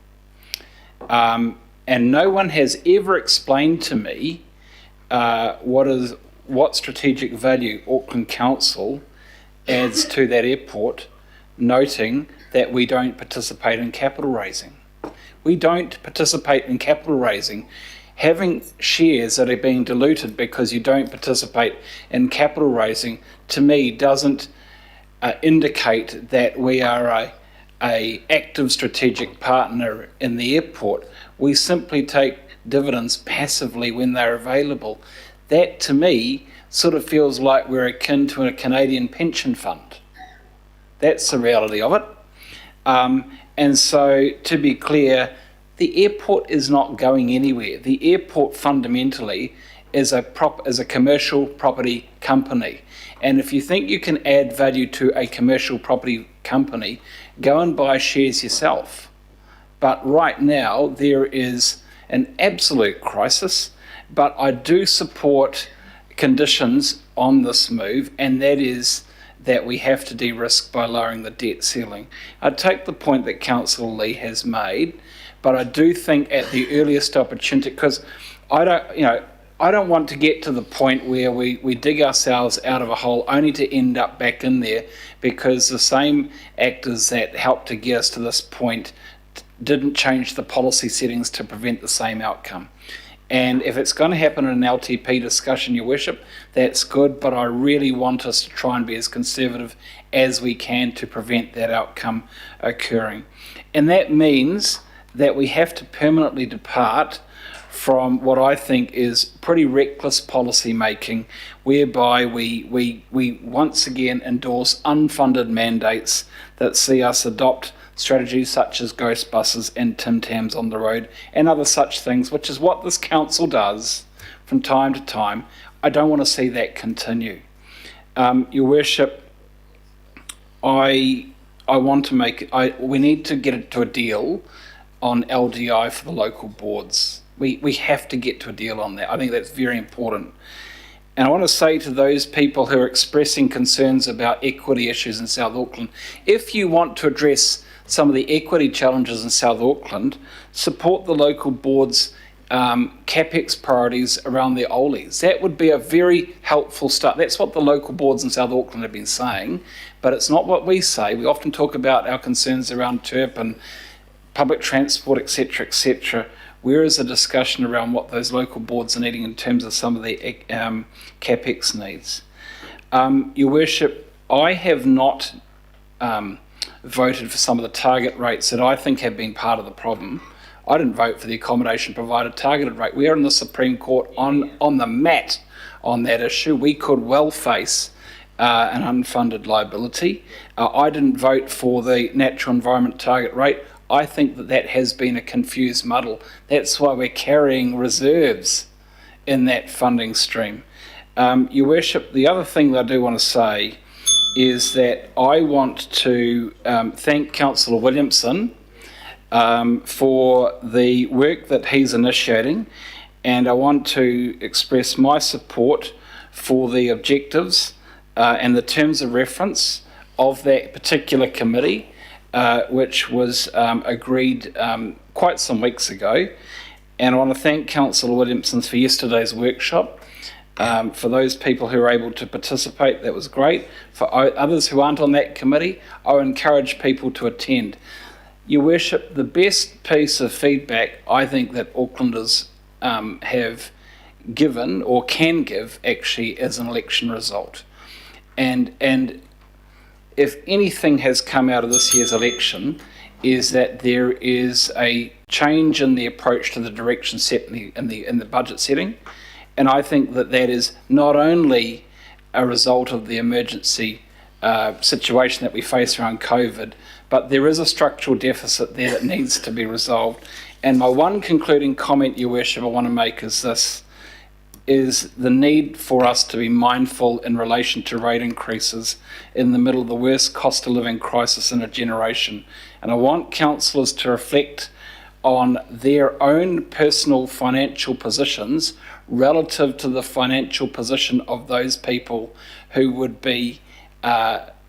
And no one has ever explained to me what strategic value Auckland Council adds to that airport, noting that we don't participate in capital raising. We don't participate in capital raising. Having shares that are being diluted because you don't participate in capital raising, to me, doesn't indicate that we are a active strategic partner in the airport. We simply take dividends passively when they're available. That, to me, sort of feels like we're akin to a Canadian pension fund. That's the reality of it. And so, to be clear, the airport is not going anywhere. The airport fundamentally is a commercial property company. And if you think you can add value to a commercial property company, go and buy shares yourself. But right now, there is an absolute crisis, but I do support conditions on this move, and that is that we have to de-risk by lowering the debt ceiling. I take the point that Councillor Lee has made, but I do think at the earliest opportunity, because I don't want to get to the point where we dig ourselves out of a hole only to end up back in there, because the same actors that helped to get us to this point didn't change the policy settings to prevent the same outcome. And if it's going to happen in an LTP discussion, Your Worship, that's good, but I really want us to try and be as conservative as we can to prevent that outcome occurring. And that means that we have to permanently depart from what I think is pretty reckless policy making, whereby we once again endorse unfunded mandates that see us adopt strategies such as ghost buses and Tim Tams on the road and other such things, which is what this council does from time to time. I don't want to see that continue. Your Worship, we need to get it to a deal on LDI for the local boards. We have to get to a deal on that. I think that's very important. And I want to say to those people who are expressing concerns about equity issues in South Auckland, if you want to address some of the equity challenges in South Auckland, support the local board's CapEx priorities around their OLEs. That would be a very helpful start. That's what the local boards in South Auckland have been saying, but it's not what we say. We often talk about our concerns around TERP and public transport, etc., etc. Where is the discussion around what those local boards are needing in terms of some of the CapEx needs? Your Worship, I have not voted for some of the target rates that I think have been part of the problem. I didn't vote for the accommodation provider targeted rate. We are in the Supreme Court on the mat on that issue. We could well face an unfunded liability. I didn't vote for the natural environment target rate. I think that that has been a confused muddle. That's why we're carrying reserves in that funding stream. Your Worship, the other thing that I do want to say is that I want to thank Councillor Williamson for the work that he's initiating, and I want to express my support for the objectives and the terms of reference of that particular committee, which was agreed quite some weeks ago. And I want to thank Councillor Williamson for yesterday's workshop. For those people who were able to participate, that was great. For others who aren't on that committee, I would encourage people to attend. Your Worship, the best piece of feedback I think that Aucklanders have given, or can give actually, as an election result. And if anything has come out of this year's election, is that there is a change in the approach to the direction set in the budget setting. And I think that that is not only a result of the emergency situation that we face around COVID, but there is a structural deficit there that needs to be resolved. And my one concluding comment, Your Worship, I want to make is this, is the need for us to be mindful in relation to rate increases in the middle of the worst cost of living crisis in a generation. And I want councillors to reflect on their own personal financial positions relative to the financial position of those people who would be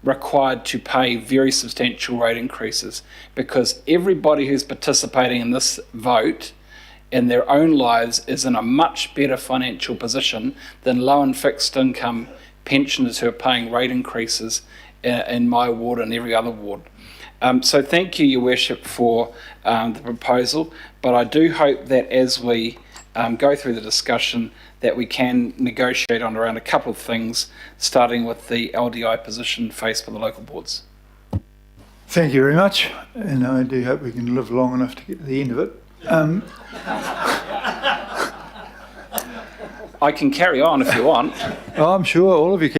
required to pay very substantial rate increases, because everybody who's participating in this vote in their own lives is in a much better financial position than low and fixed income pensioners who are paying rate increases in my ward and every other ward. So thank you, Your Worship, for the proposal, but I do hope that as we go through the discussion that we can negotiate on around a couple of things, starting with the LDI position faced by the local boards. Thank you very much, and I do hope we can live long enough to get to the end of it. I can carry on if you want. I'm sure all of you can.